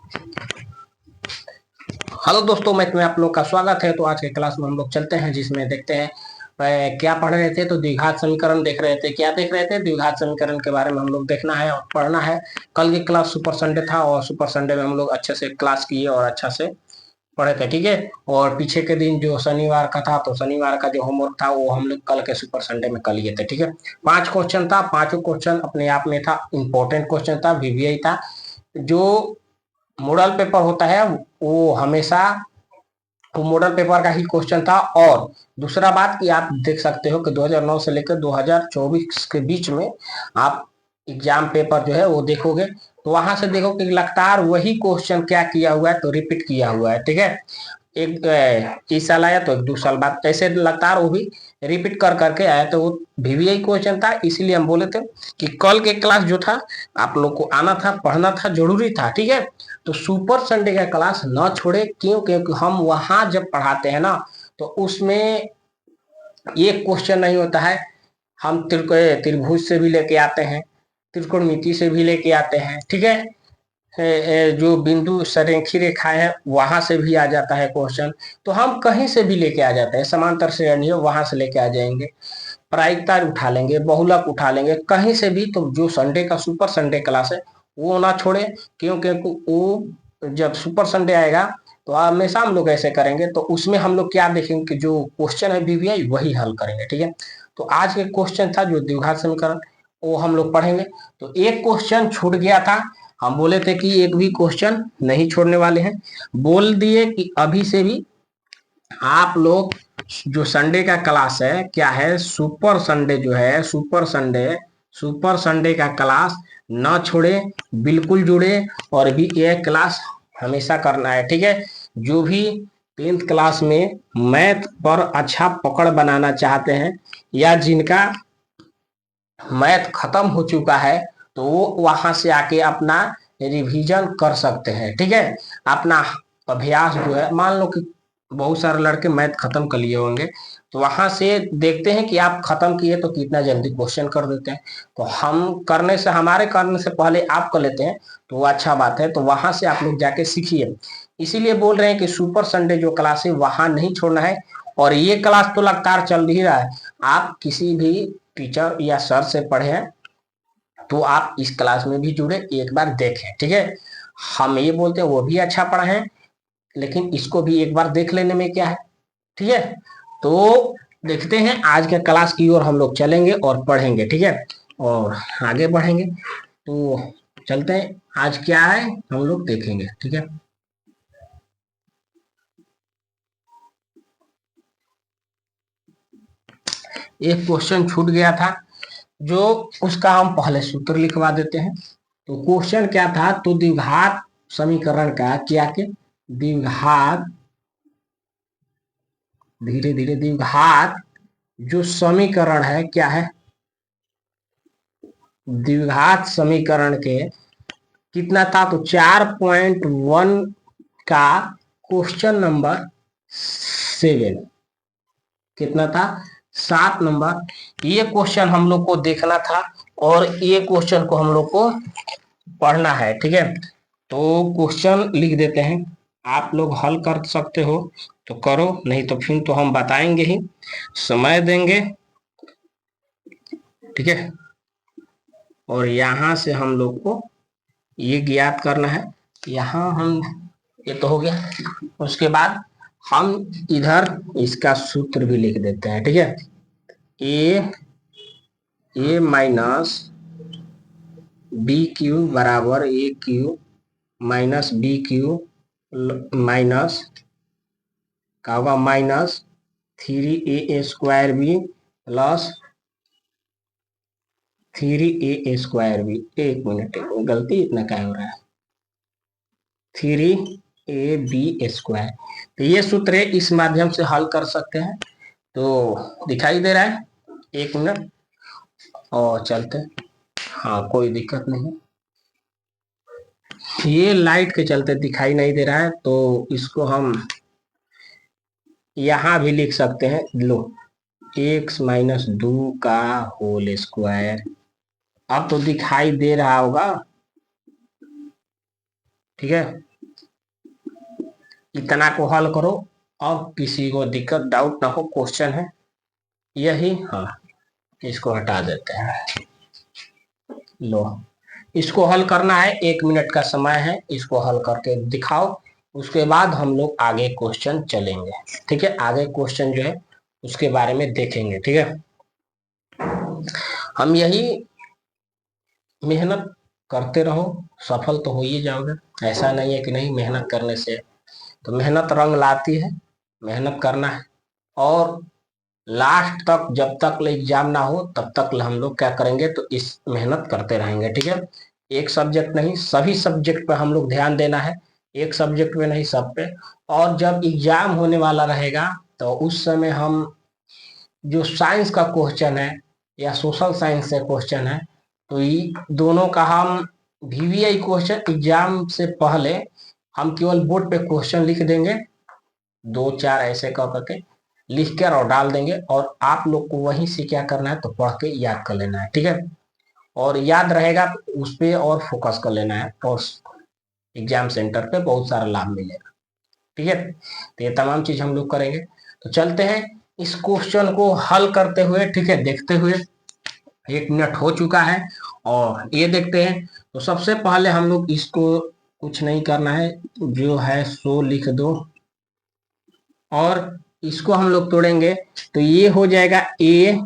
Hello दोस्तों, मैं तुम्हें आप लोग का स्वागत है। तो आज के क्लास में हम लोग चलते हैं, जिसमें देखते हैं क्या पढ़ रहे थे। तो द्विघात समीकरण देख रहे थे। क्या देख रहे थे? द्विघात समीकरण के बारे में हम लोग देखना है और पढ़ना है। कल की क्लास सुपर संडे था और सुपर संडे में हम लोग अच्छे से क्लास किए और अच्छा से पढ़े थे, ठीक है। और पीछे के दिन जो शनिवार का था, तो शनिवार का जो होमवर्क था वो हम लोग कल के सुपर संडे में कर लिए थे, ठीक है। 5 क्वेश्चन था, पांचों क्वेश्चन अपने आप में था, इंपॉर्टेंट क्वेश्चन था, वीवीआई था। जो मॉडल पेपर होता है वो हमेशा वो मॉडल पेपर का ही क्वेश्चन था। और दूसरा बात कि आप देख सकते हो कि 2009 से लेकर 2024 के बीच में आप एग्जाम पेपर जो है वो देखोगे, तो वहां से देखो कि लगातार वही क्वेश्चन क्या किया हुआ है, तो रिपीट किया हुआ है, ठीक है। एक इस साल आया तो एक 2 साल बाद ऐसे लगातार वो भी रिपीट कर करके आया। तो वो वीवीआई क्वेश्चन था, इसीलिए हम बोले थे कि कल के क्लास जो था आप लोग को आना था, पढ़ना था, जरूरी था, ठीक है। तो सुपर संडे का क्लास न छोड़े, क्यों? क्योंकि हम वहां जब पढ़ाते हैं ना, तो उसमें एक क्वेश्चन नहीं होता है। हम त्रिभुज से भी लेके आते हैं, त्रिकोणमिति से भी लेके आते हैं, ठीक है। जो बिंदु संरेखी रेखाएं हैं वहां से भी आ जाता है क्वेश्चन। तो हम कहीं से भी लेके आ जाते हैं, समांतर श्रेणी वहां से लेके आ जाएंगे, प्रायिकता उठा लेंगे, बहुलक उठा लेंगे, कहीं से भी। तो जो संडे का सुपर संडे क्लास है वो ना छोड़े, क्योंकि वो जब सुपर संडे आएगा तो हमेशा हम लोग ऐसे करेंगे। तो उसमें हम लोग क्या देखेंगे कि जो क्वेश्चन है वीवीआई वही हल करेंगे, ठीक है। तो आज के क्वेश्चन था जो द्विघात समीकरण, वो हम लोग पढ़ेंगे। तो एक क्वेश्चन छूट गया था, हम बोले थे कि एक भी क्वेश्चन नहीं छोड़ने वाले हैं। बोल दिए कि अभी से भी आप लोग जो संडे का क्लास है क्या है, सुपर संडे जो है, सुपर संडे का क्लास न छोड़े, बिल्कुल जुड़े। और भी ये क्लास हमेशा करना है, ठीक है। जो भी 10th क्लास में मैथ पर अच्छा पकड़ बनाना चाहते हैं, या जिनका मैथ खत्म हो चुका है, तो वो वहां से आके अपना रिवीजन कर सकते हैं, ठीक है। अपना अभ्यास जो है, मान लो कि बहुत सारे लड़के मैथ खत्म कर लिए होंगे, तो वहां से देखते हैं कि आप खत्म किए तो कितना जल्दी क्वेश्चन कर देते हैं। तो हमारे करने से पहले आप कर लेते हैं, तो वो अच्छा बात है। तो वहां से आप लोग जाके सीखिए। इसीलिए बोल रहे हैं कि सुपर संडे जो क्लास है वहां नहीं छोड़ना है। और ये क्लास तो लगातार चल ही रहा है। आप किसी भी टीचर या सर से पढ़े हैं तो आप इस क्लास में भी जुड़े, एक बार देखें, ठीक है। हम ये बोलते हैं वो भी अच्छा पढ़ा है, लेकिन इसको भी एक बार देख लेने में क्या है, ठीक है। तो देखते हैं आज के क्लास की ओर हम लोग चलेंगे और पढ़ेंगे, ठीक है, और आगे बढ़ेंगे। तो चलते हैं, आज क्या है हम लोग देखेंगे, ठीक है। एक क्वेश्चन छूट गया था, जो उसका हम पहले सूत्र लिखवा देते हैं। तो क्वेश्चन क्या था? तो द्विघात समीकरण का क्या के द्विघात, धीरे धीरे, द्विघात जो समीकरण है क्या है, द्विघात समीकरण के कितना था? तो 4.1 का क्वेश्चन नंबर 7, कितना था? 7 नंबर। ये क्वेश्चन हम लोग को देखना था और ये क्वेश्चन को हम लोग को पढ़ना है, ठीक है। तो क्वेश्चन लिख देते हैं, आप लोग हल कर सकते हो तो करो, नहीं तो फिर तो हम बताएंगे ही, समय देंगे, ठीक है। और यहाँ से हम लोग को ये ज्ञात करना है। यहाँ हम, ये तो हो गया। उसके बाद हम इधर इसका सूत्र भी लिख देते हैं, ठीक है। ए माइनस बी क्यू बराबर A Q minus B Q minus का होगा माइनस 3a² प्लस 3a²। एक मिनट, गलती इतना क्या हो रहा है, 3ab²। तो ये सूत्र है, इस माध्यम से हल कर सकते हैं। तो दिखाई दे रहा है? एक मिनट और चलते हैं। हाँ, कोई दिक्कत नहीं, ये लाइट के चलते दिखाई नहीं दे रहा है। तो इसको हम यहाँ भी लिख सकते हैं, लो, x-2 का होल स्क्वायर। अब तो दिखाई दे रहा होगा, ठीक है। इतना को हल करो और किसी को दिक्कत डाउट ना हो, क्वेश्चन है यही। हाँ, इसको हटा देते हैं। लो, इसको हल करना है, 1 मिनट का समय है, इसको हल करके दिखाओ, उसके बाद हम लोग आगे क्वेश्चन चलेंगे। ठीक है, आगे क्वेश्चन जो है उसके बारे में देखेंगे। ठीक है, हम यही मेहनत करते रहो, सफल तो हो ही जाओगे। ऐसा नहीं है कि नहीं, मेहनत करने से तो मेहनत रंग लाती है, मेहनत करना है। और लास्ट तक जब तक एग्जाम ना हो तब तक हम लोग क्या करेंगे, तो इस मेहनत करते रहेंगे। ठीक है, एक सब्जेक्ट नहीं, सभी सब्जेक्ट पे हम लोग ध्यान देना है, एक सब्जेक्ट पे नहीं, सब पे। और जब एग्जाम होने वाला रहेगा तो उस समय हम जो साइंस का क्वेश्चन है या सोशल साइंस से क्वेश्चन है, तो ये दोनों का हम वीवीआई क्वेश्चन एग्जाम से पहले हम केवल बोर्ड पे क्वेश्चन लिख देंगे, 2-4 ऐसे कर करके लिख कर और डाल देंगे, और आप लोग को वहीं से क्या करना है, तो पढ़ के याद कर लेना है। ठीक है, और याद रहेगा तो उस पर और फोकस कर लेना है, और एग्जाम सेंटर पे बहुत सारा लाभ मिलेगा। ठीक है, तो ये तमाम चीज हम लोग करेंगे। तो चलते हैं इस क्वेश्चन को हल करते हुए। ठीक है, देखते हुए, 1 मिनट हो चुका है और ये देखते हैं। तो सबसे पहले हम लोग इसको कुछ नहीं करना है, जो है सो लिख दो, और इसको हम लोग तोड़ेंगे तो ये हो जाएगा ए,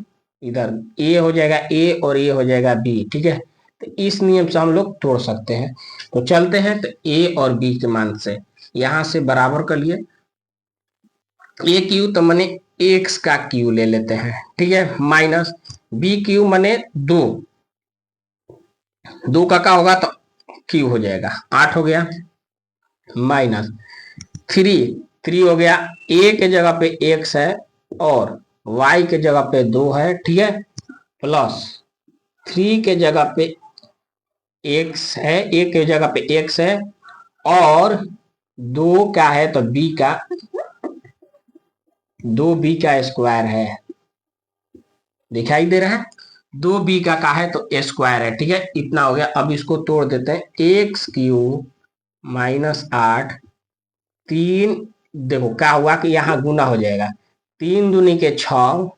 इधर ए हो जाएगा ए और ये हो जाएगा बी। ठीक है, तो इस नियम से हम लोग तोड़ सकते हैं। तो चलते हैं, तो ए और बी के मान से यहां से बराबर कर लिए, ए क्यू तो मने एक्स का क्यू ले लेते हैं। ठीक है, माइनस बी क्यू मने 2, 2 का होगा तो क्यू हो जाएगा 8 हो गया, माइनस 3, 3 हो गया, ए के जगह पे एक्स है और वाई के जगह पे 2 है। ठीक है, प्लस 3 के जगह पे एक्स है, ए के जगह पे एक्स है, और 2 क्या है, तो बी का, 2 बी का स्क्वायर है, दिखाई दे रहा है, 2 बी का है तो स्क्वायर है। ठीक है, इतना हो गया। अब इसको तोड़ देते हैं, एक्स क्यू माइनस 8, 3, देखो क्या हुआ कि यहाँ गुना हो जाएगा, 3 दूनी के 6,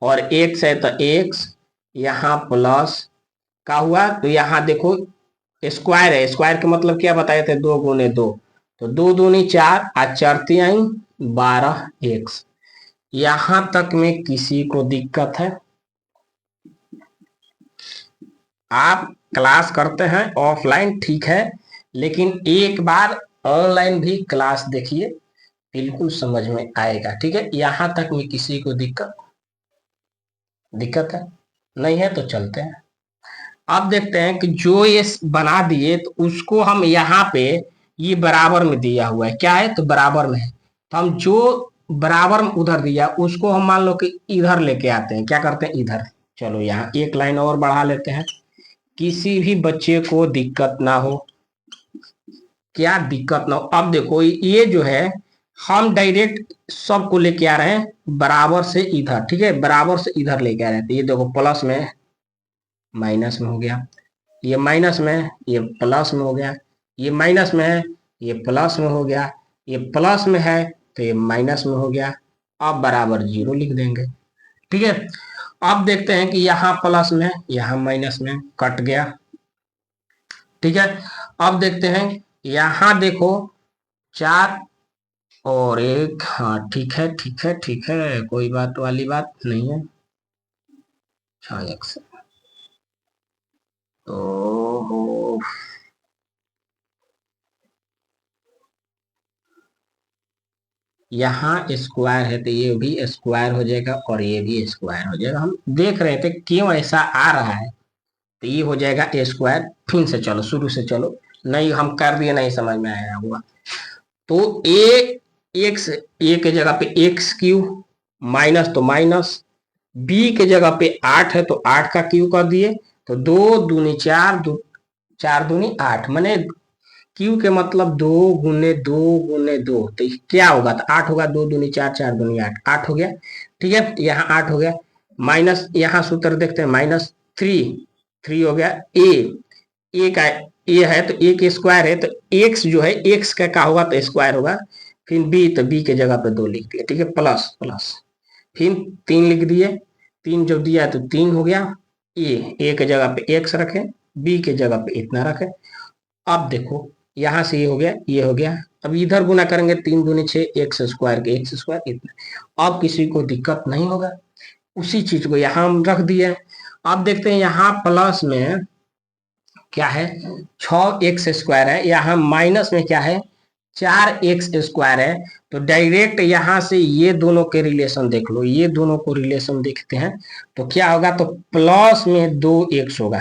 और एक्स है तो एक्स, यहाँ प्लस का हुआ, तो यहाँ देखो स्क्वायर है, स्क्वायर का मतलब क्या बताए थे, 2 गुने 2, तो 2 दूनी 4, आज 4 आई 12 एक्स। यहां तक में किसी को दिक्कत है? आप क्लास करते हैं ऑफलाइन, ठीक है, लेकिन एक बार ऑनलाइन भी क्लास देखिए, बिल्कुल समझ में आएगा। ठीक है, यहां तक में किसी को दिक्कत है? नहीं है तो चलते हैं। अब देखते हैं कि जो ये बना दिए तो उसको हम यहाँ पे, ये बराबर में दिया हुआ है, क्या है, तो बराबर में है, तो हम जो बराबर में उधर दिया उसको हम मान लो कि इधर लेके आते हैं, क्या करते हैं, इधर। चलो यहाँ एक लाइन और बढ़ा लेते हैं, किसी भी बच्चे को दिक्कत ना हो, क्या दिक्कत ना हो। अब देखो ये जो है हम डायरेक्ट सबको लेके आ रहे हैं बराबर से इधर। ठीक है, बराबर से इधर लेके आ रहे हैं, तो ये देखो प्लस में माइनस में हो गया, ये माइनस में ये प्लस में हो गया, ये माइनस में है ये प्लस में हो गया, ये प्लस में है तो ये माइनस में हो गया। अब बराबर 0 लिख देंगे। ठीक है, अब देखते हैं कि यहाँ प्लस में यहाँ माइनस में कट गया। ठीक है, अब देखते हैं, यहाँ देखो 4 और 1, हाँ ठीक है ठीक है ठीक है, कोई बात वाली बात नहीं है, 6x तो यहाँ स्क्वायर है तो ये भी स्क्वायर हो जाएगा और ये भी स्क्वायर हो जाएगा। हम देख रहे थे क्यों ऐसा आ रहा है, तो ये हो जाएगा ए स्क्वायर। फिर से चलो, शुरू से चलो, नहीं हम कर दिए, नहीं समझ में आया हुआ, तो ए एक्स, ए के जगह पे एक्स क्यू, माइनस तो माइनस, बी के जगह पे 8 है तो 8 का क्यू कर दिए, तो 2 दूनी 4, 4 दूनी 8, मैंने क्यू के मतलब 2 गुने 2 गुने 2, तो क्या होगा, तो 8 होगा, 2 दूनी 4, 4 दूनी 8, 8 हो गया। ठीक है, यहाँ 8 हो गया, माइनस यहाँ सूत्र देखते हैं, माइनस 3, 3 हो गया, ए का ए है तो ए के स्क्वायर है, तो एक्स जो है एक्स का होगा तो स्क्वायर होगा, फिर बी, तो बी के जगह पे 2 लिख दिए, ठीक है, प्लस प्लस, फिर 3 लिख दिए, 3 जो दिया तो 3 हो गया, ए के जगह पे एक्स रखे, बी के जगह पे इतना रखे। अब देखो यहां से ये हो गया, ये हो गया, अब इधर गुना करेंगे, 3 दूनी 6, एक्स स्क्वायर के एक्स स्क्वायर इतना। अब किसी को दिक्कत नहीं होगा, उसी चीज को यहां हम रख दिए। अब देखते हैं यहाँ प्लस में क्या है, 6x² है, यहाँ माइनस में क्या है, 4x² है। तो डायरेक्ट यहां से ये दोनों के रिलेशन देख लो, ये दोनों को रिलेशन देखते हैं तो क्या होगा, तो प्लस में 2x होगा,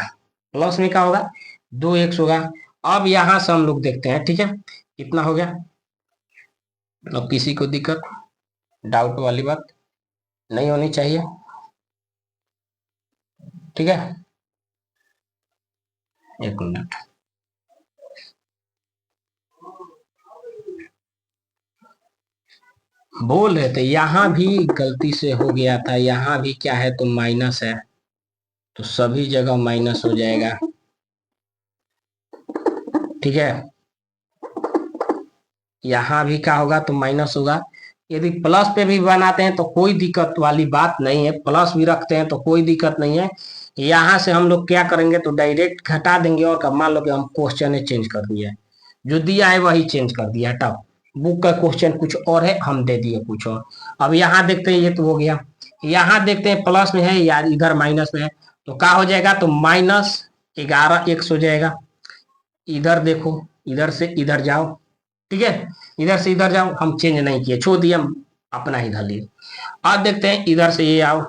प्लस में क्या होगा, 2x होगा। अब यहां से हम लोग देखते हैं, ठीक है, इतना हो गया। अब किसी को दिक्कत, डाउट वाली बात नहीं होनी चाहिए, ठीक है, एक मिनट। बोल रहे थे यहां भी गलती से हो गया था, यहां भी क्या है, तो माइनस है, तो सभी जगह माइनस हो जाएगा, ठीक है, यहां भी क्या होगा, तो माइनस होगा। यदि प्लस पे भी बनाते हैं तो कोई दिक्कत वाली बात नहीं है, प्लस भी रखते हैं तो कोई दिक्कत नहीं है। यहां से हम लोग क्या करेंगे, तो डायरेक्ट घटा देंगे, और मान लो कि हम क्वेश्चन चेंज कर दिया है, जो दिया है वही चेंज कर दिया, हटाओ, बुक का क्वेश्चन कुछ और है, हम दे दिए कुछ और। अब यहाँ देखते हैं, ये तो हो गया, यहाँ देखते हैं प्लस में है या इधर माइनस में है, तो क्या हो जाएगा, तो -11x हो जाएगा। इधर देखो, इधर से इधर जाओ, ठीक है, इधर से इधर जाओ, हम चेंज नहीं किए, छोड़ दिए, हम अपना ही धर लिए। अब देखते हैं इधर से ये आओ,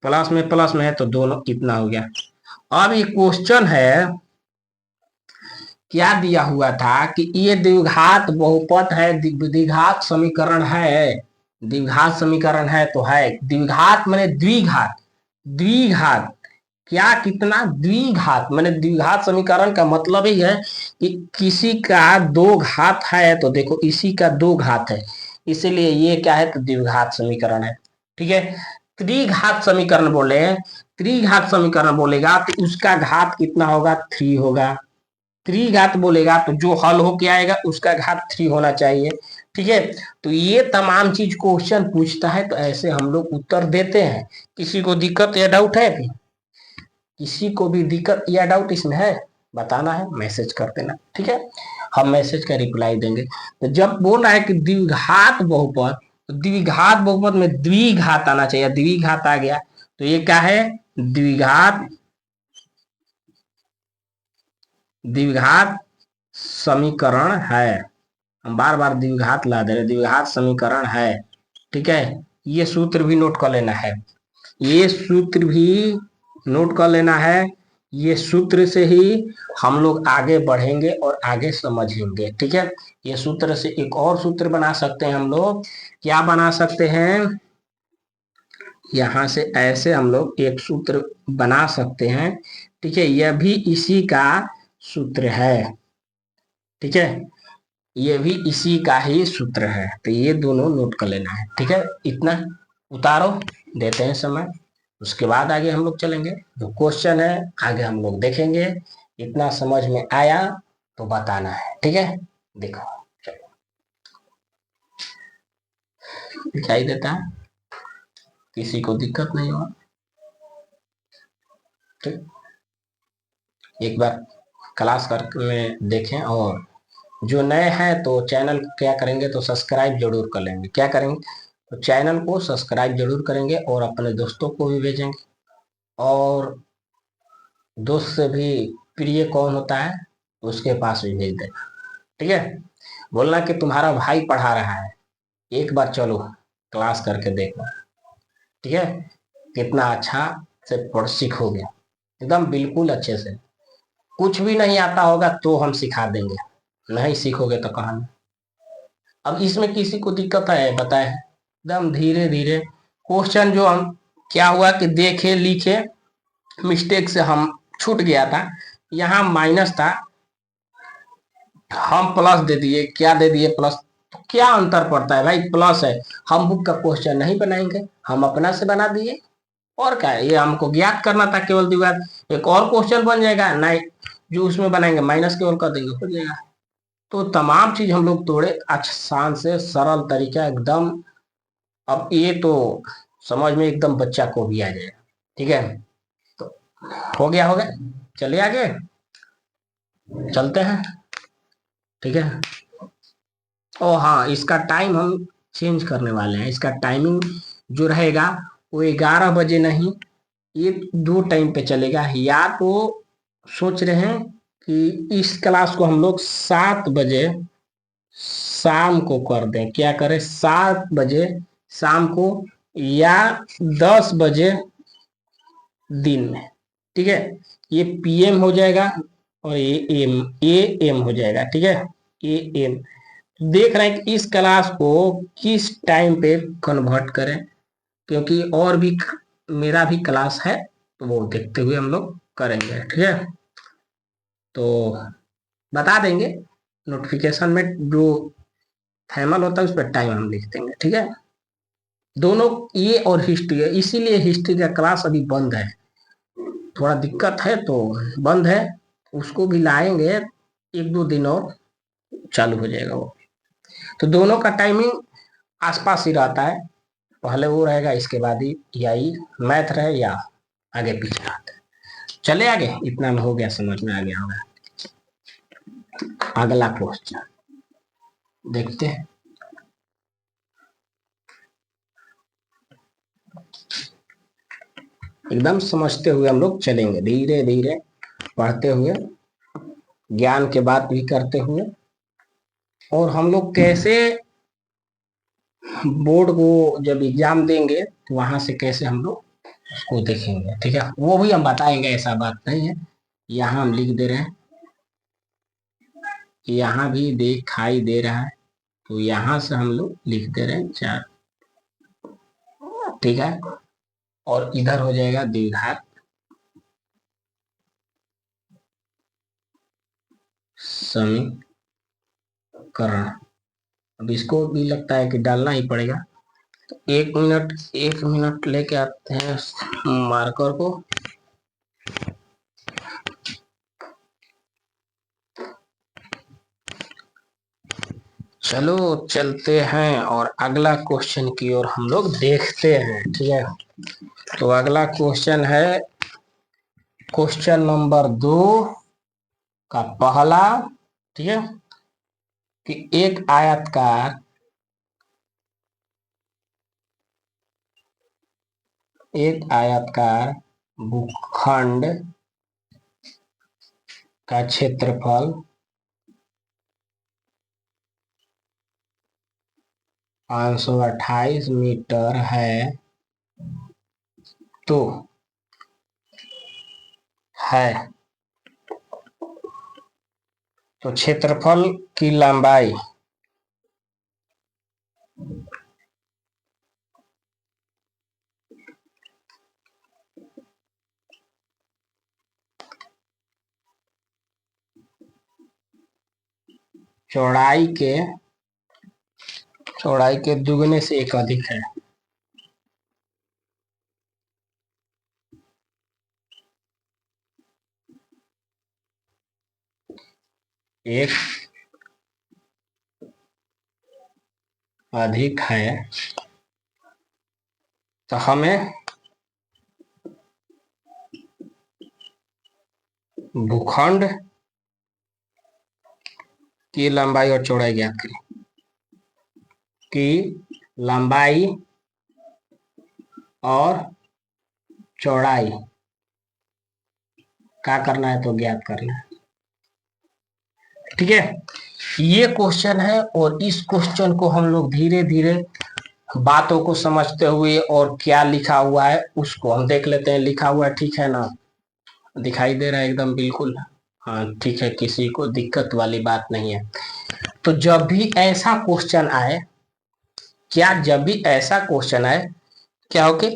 प्लस में है तो दोनों कितना हो गया। अब ये क्वेश्चन है, क्या दिया हुआ था कि ये द्विघात बहुपद है, द्विघात समीकरण है, द्विघात समीकरण है, तो है द्विघात माने द्विघात, द्विघात क्या, कितना, द्विघात माने द्विघात समीकरण का मतलब ही है कि किसी का 2 घात है, तो देखो इसी का 2 घात है, इसीलिए ये क्या है, तो द्विघात समीकरण है, ठीक है। त्रिघात समीकरण बोले, त्रिघात समीकरण बोलेगा तो उसका घात कितना होगा, 3 होगा। त्रिघात बोलेगा तो जो हल हो के आएगा उसका घात 3 होना चाहिए, ठीक है। तो ये तमाम चीज क्वेश्चन पूछता है, तो ऐसे हम लोग उत्तर देते हैं। किसी को दिक्कत या डाउट है, किसी को भी दिक्कत या डाउट इसमें है, बताना है, मैसेज कर देना, ठीक है, हम मैसेज का रिप्लाई देंगे। तो जब बोल रहा है कि द्विघात बहुपद, तो द्विघात बहुपद में द्विघात आना चाहिए, द्विघात आ गया, तो ये क्या है, द्विघात, द्विघात समीकरण है। हम बार बार द्विघात ला दे रहे, द्विघात समीकरण है, ठीक है। ये सूत्र भी नोट कर लेना है, ये सूत्र भी नोट कर लेना है, ये सूत्र से ही हम लोग आगे बढ़ेंगे और आगे समझेंगे, ठीक है। ये सूत्र से एक और सूत्र बना सकते हैं हम लोग, क्या बना सकते हैं, यहां से ऐसे हम लोग एक सूत्र बना सकते हैं, ठीक है, यह भी इसी का सूत्र है, ठीक है, ये भी इसी का ही सूत्र है, तो ये दोनों नोट कर लेना है, ठीक है। इतना उतारो, देते हैं समय, उसके बाद आगे हम लोग चलेंगे, जो क्वेश्चन है आगे हम लोग देखेंगे। इतना समझ में आया तो बताना है, ठीक है, देखो चलो, दिखाई देता है, किसी को दिक्कत नहीं होगा, ठीक, एक बार क्लास करके देखें, और जो नए हैं तो चैनल को क्या करेंगे, तो सब्सक्राइब जरूर कर लेंगे, क्या करेंगे, तो चैनल को सब्सक्राइब जरूर करेंगे और अपने दोस्तों को भी भेजेंगे, और दोस्त से भी प्रिय कौन होता है, उसके पास भी भेज देना, ठीक है। बोलना कि तुम्हारा भाई पढ़ा रहा है, एक बार चलो क्लास करके देखो, ठीक है, कितना अच्छा से पढ़ सीखोगे, एकदम बिल्कुल अच्छे से। कुछ भी नहीं आता होगा तो हम सिखा देंगे, नहीं सीखोगे तो कहाँ। अब इसमें किसी को दिक्कत है बताए, एकदम धीरे धीरे क्वेश्चन जो हम, क्या हुआ कि देखे लिखे, मिस्टेक से हम छूट गया था, यहाँ माइनस था, हम प्लस दे दिए, क्या दे दिए, प्लस, तो क्या अंतर पड़ता है भाई, प्लस है, हम बुक का क्वेश्चन नहीं बनाएंगे, हम अपना से बना दिए, और क्या है, ये हमको ज्ञात करना था केवल द्विघात, एक और क्वेश्चन बन जाएगा नहीं, जो उसमें बनाएंगे माइनस केवल कर देंगे, हो जाएगा। तो तमाम चीज हम लोग तोड़े आसान से सरल तरीका एकदम। अब ये तो समझ में एकदम बच्चा को भी आ जाएगा। ठीक है, तो हो गया, चलिए आगे चलते हैं। ठीक है, ओ हाँ, इसका टाइम हम चेंज करने वाले हैं। इसका टाइमिंग जो रहेगा वो 11 बजे नहीं, ये दो टाइम पे चलेगा। या तो सोच रहे हैं कि इस क्लास को हम लोग 7 बजे शाम को कर दें। क्या करें, 7 बजे शाम को या 10 बजे दिन में। ठीक है, ये पीएम हो जाएगा और ये एम हो जाएगा। ठीक है, ए एम। देख रहे हैं कि इस क्लास को किस टाइम पे कन्वर्ट करें, क्योंकि और भी मेरा भी क्लास है, तो वो देखते हुए हम लोग करेंगे। ठीक है, तो बता देंगे नोटिफिकेशन में, जो थैमल होता है उस पर टाइम हम लिख देंगे। ठीक है, दोनों ये और हिस्ट्री है, इसीलिए हिस्ट्री का क्लास अभी बंद है। थोड़ा दिक्कत है तो बंद है, उसको भी लाएंगे, 1-2 दिन और चालू हो जाएगा वो। तो दोनों का टाइमिंग आसपास ही रहता है, पहले वो रहेगा, इसके बाद ही या ही मैथ रहे या आगे पीछे रहता है। चले आगे, इतना में हो गया, समझ में आ गया होगा। अगला क्वेश्चन देखते हैं। एकदम समझते हुए हम लोग चलेंगे, धीरे धीरे पढ़ते हुए, ज्ञान के बात भी करते हुए, और हम लोग कैसे बोर्ड को जब एग्जाम देंगे तो वहां से कैसे हम लोग उसको देखेंगे। ठीक है, वो भी हम बताएंगे, ऐसा बात नहीं है। यहाँ हम लिख दे रहे हैं, यहाँ भी दिखाई दे रहा है, तो यहाँ से हम लोग लिख दे रहे हैं 4। ठीक है, और इधर हो जाएगा द्विघात समीकरण। अब इसको भी लगता है कि डालना ही पड़ेगा, तो 1 मिनट लेके आते हैं मार्कर को। चलो चलते हैं और अगला क्वेश्चन की ओर हम लोग देखते हैं। ठीक है, तो अगला क्वेश्चन है क्वेश्चन नंबर 2 का पहला। ठीक है, कि एक आयतकार भूखंड का क्षेत्रफल 528 मीटर है, तो क्षेत्रफल की लंबाई चौड़ाई के दुगने से एक अधिक है। एक अधिक है, तो हमें भूखंड की लंबाई और चौड़ाई ज्ञात करें। की लंबाई और चौड़ाई क्या करना है, तो ज्ञात करना है। ठीक है, ये क्वेश्चन है, और इस क्वेश्चन को हम लोग धीरे धीरे बातों को समझते हुए और क्या लिखा हुआ है उसको हम देख लेते हैं। लिखा हुआ है, ठीक है ना, दिखाई दे रहा है एकदम बिल्कुल। हाँ ठीक है, किसी को दिक्कत वाली बात नहीं है। तो जब भी ऐसा क्वेश्चन आए, जब भी ऐसा क्वेश्चन आए, क्या हो कि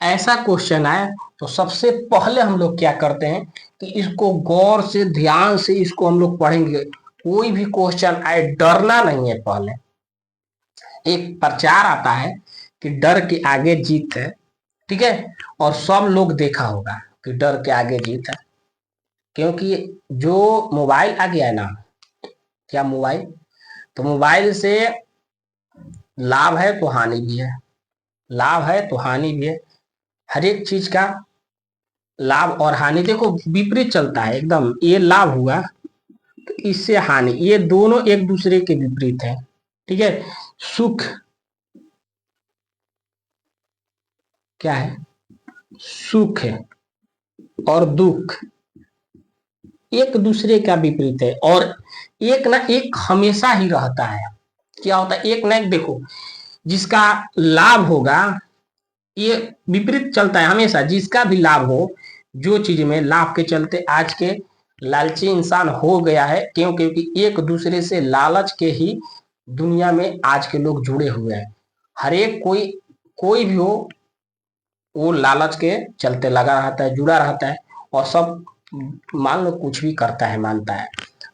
ऐसा क्वेश्चन आए, तो सबसे पहले हम लोग क्या करते हैं कि इसको गौर से ध्यान से इसको हम लोग पढ़ेंगे। कोई भी क्वेश्चन आए, डरना नहीं है। पहले एक प्रचार आता है कि डर के आगे जीत है। ठीक है, और सब लोग देखा होगा कि डर के आगे जीत है, क्योंकि जो मोबाइल आ गया है ना, क्या मोबाइल? तो मोबाइल से लाभ है तो हानि भी है, लाभ है तो हानि भी है। हर एक चीज का लाभ और हानि देखो विपरीत चलता है एकदम। ये लाभ हुआ तो इससे हानि, ये दोनों एक दूसरे के विपरीत है। ठीक है। सुख क्या है? सुख है और दुख एक दूसरे का विपरीत है, और एक ना एक हमेशा ही रहता है। क्या होता है? एक ना एक देखो, जिसका लाभ होगा, ये विपरीत चलता है हमेशा। जिसका भी लाभ हो, जो चीज में लाभ के चलते आज के लालची इंसान हो गया है। क्यों? क्योंकि एक दूसरे से लालच के ही दुनिया में आज के लोग जुड़े हुए हैं। हर एक कोई कोई भी हो, वो लालच के चलते लगा रहता है, जुड़ा रहता है, और सब मान लो कुछ भी करता है, मानता है।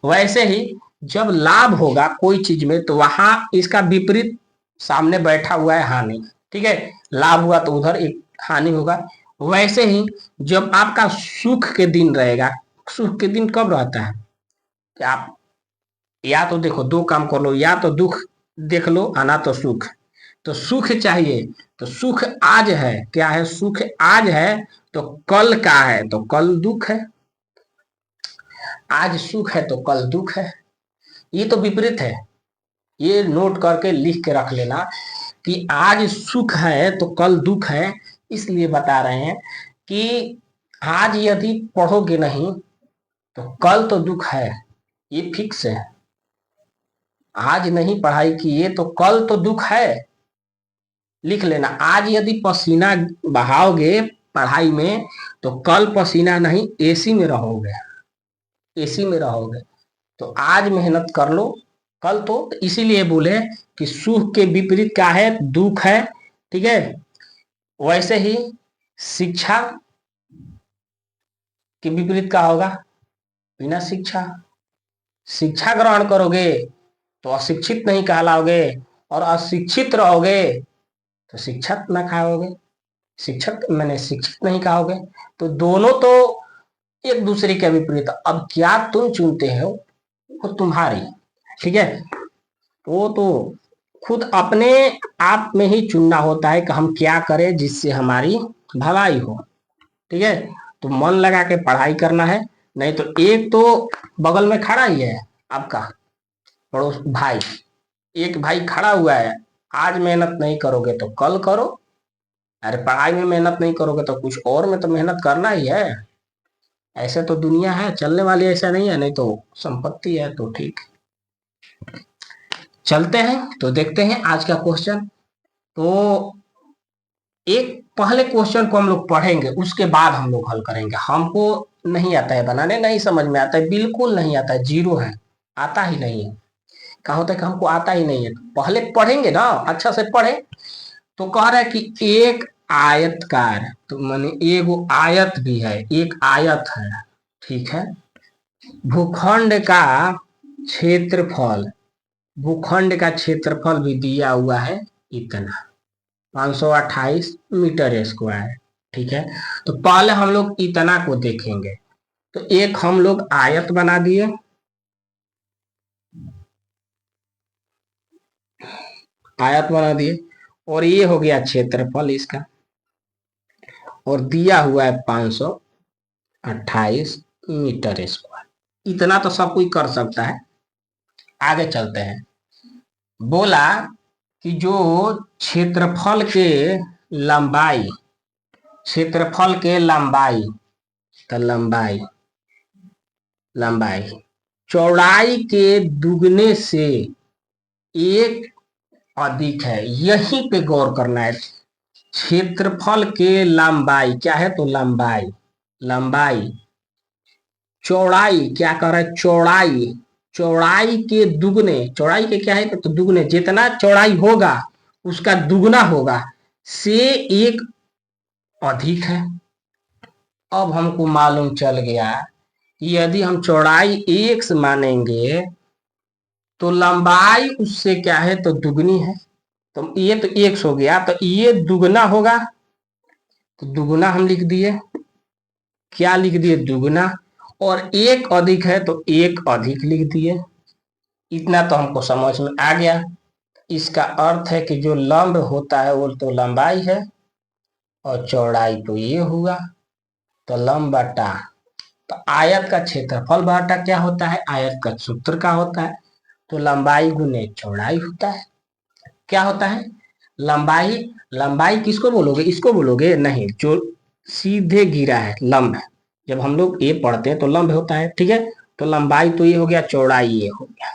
वैसे ही जब लाभ होगा कोई चीज में, तो वहां इसका विपरीत सामने बैठा हुआ है हानि। ठीक है। लाभ हुआ तो उधर एक हानि होगा। वैसे ही जब आपका सुख के दिन रहेगा, सुख के दिन कब रहता है कि आप या तो देखो दो काम कर लो, या तो दुख देख लो, आना तो सुख। तो सुख चाहिए, तो सुख आज है। क्या है? सुख आज है तो कल का है तो कल दुख है। आज सुख है तो कल दुख है। ये तो विपरीत है। ये नोट करके लिख के रख लेना कि आज सुख है तो कल दुख है। इसलिए बता रहे हैं कि आज यदि पढ़ोगे नहीं तो कल तो दुख है, ये फिक्स है। आज नहीं पढ़ाई किए तो कल तो दुख है। लिख लेना, आज यदि पसीना बहाओगे पढ़ाई में तो कल पसीना नहीं, एसी में रहोगे, एसी में रहोगे। तो आज मेहनत कर लो, कल तो इसीलिए बोले कि सुख के विपरीत क्या है? दुख है। ठीक है। वैसे ही शिक्षा के विपरीत क्या होगा? बिना शिक्षा। शिक्षा ग्रहण करोगे तो अशिक्षित नहीं कहलाओगे, और अशिक्षित रहोगे तो शिक्षक ना खाओगे, शिक्षक मैंने शिक्षित नहीं कहोगे। तो दोनों तो एक दूसरे के विपरीत। अब क्या तुम चुनते हो वो तुम्हारी। ठीक है। वो तो खुद अपने आप में ही चुनना होता है कि हम क्या करें जिससे हमारी भलाई हो। ठीक है। तो मन लगा के पढ़ाई करना है। नहीं तो एक तो बगल में खड़ा ही है आपका पड़ोस भाई, एक भाई खड़ा हुआ है। आज मेहनत नहीं करोगे तो कल करो। अरे पढ़ाई में मेहनत नहीं करोगे तो कुछ और में तो मेहनत करना ही है। ऐसे तो दुनिया है चलने वाली, ऐसा नहीं है। नहीं तो संपत्ति है तो ठीक। चलते हैं तो देखते हैं आज का क्वेश्चन। तो एक पहले क्वेश्चन को हम लोग पढ़ेंगे, उसके बाद हम लोग हल करेंगे। हमको नहीं आता है बनाने, नहीं समझ में आता है, बिल्कुल नहीं आता है, जीरो है, आता ही नहीं है। कहा होता है कि हमको आता ही नहीं है। तो पहले पढ़ेंगे ना, अच्छा से पढ़े। तो कह रहा है कि एक आयतकार, तो माने एगो आयत भी है, एक आयत है। ठीक है। भूखंड का क्षेत्रफल, भूखंड का क्षेत्रफल भी दिया हुआ है इतना 528 मीटर स्क्वायर। ठीक है। तो पहले हम लोग इतना को देखेंगे। तो एक हम लोग आयत बना दिए, आयत बना दिए, और ये हो गया क्षेत्रफल इसका, और दिया हुआ है 528 मीटर स्क्वायर। इतना तो सब कोई कर सकता है। आगे चलते हैं। बोला कि जो क्षेत्रफल के लंबाई, क्षेत्रफल के लंबाई, तो लंबाई, लंबाई चौड़ाई के दुगने से एक अधिक है। यहीं पे गौर करना है। क्षेत्रफल के लंबाई क्या है? तो लंबाई, लंबाई चौड़ाई क्या कर रहा है? चौड़ाई, चौड़ाई के दुगने, चौड़ाई के क्या है? तो दुगने, जितना चौड़ाई होगा उसका दुगना होगा से एक अधिक है। अब हमको मालूम चल गया कि यदि हम चौड़ाई एक से मानेंगे तो लंबाई उससे क्या है? तो दुगनी है। तो ये तो एक हो गया, तो ये दुगना होगा। तो दुगना हम लिख दिए, क्या लिख दिए? दुगना। और एक अधिक है तो एक अधिक लिख दिए। इतना तो हमको समझ में आ गया। इसका अर्थ है कि जो लंब होता है वो तो लंबाई है और चौड़ाई तो ये हुआ, तो लंब बटा, तो आयत का क्षेत्रफल बटा क्या होता है, आयत का सूत्र का होता है, तो लंबाई गुने चौड़ाई होता है। क्या होता है लंबाई, लंबाई किसको बोलोगे, इसको बोलोगे नहीं, जो सीधे गिरा है लंब है, जब हम लोग ये पढ़ते हैं तो लंब होता है, ठीक है। तो लंबाई तो ये हो गया, चौड़ाई ये हो गया।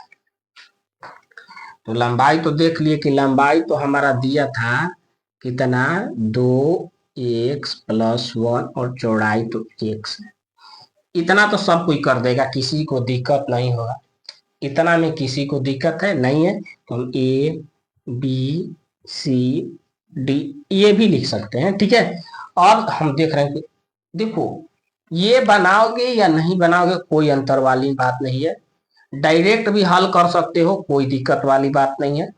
तो लंबाई तो देख लिए कि लंबाई तो हमारा दिया था कितना, 2x+1 और चौड़ाई तो x। इतना तो सब कोई कर देगा, किसी को दिक्कत नहीं होगा, इतना में किसी को दिक्कत है नहीं है, तो हम ए बी सी डी ये भी लिख सकते हैं, ठीक है। अब हम देख रहे हैं कि देखो ये बनाओगे या नहीं बनाओगे कोई अंतर वाली बात नहीं है, डायरेक्ट भी हल कर सकते हो, कोई दिक्कत वाली बात नहीं है।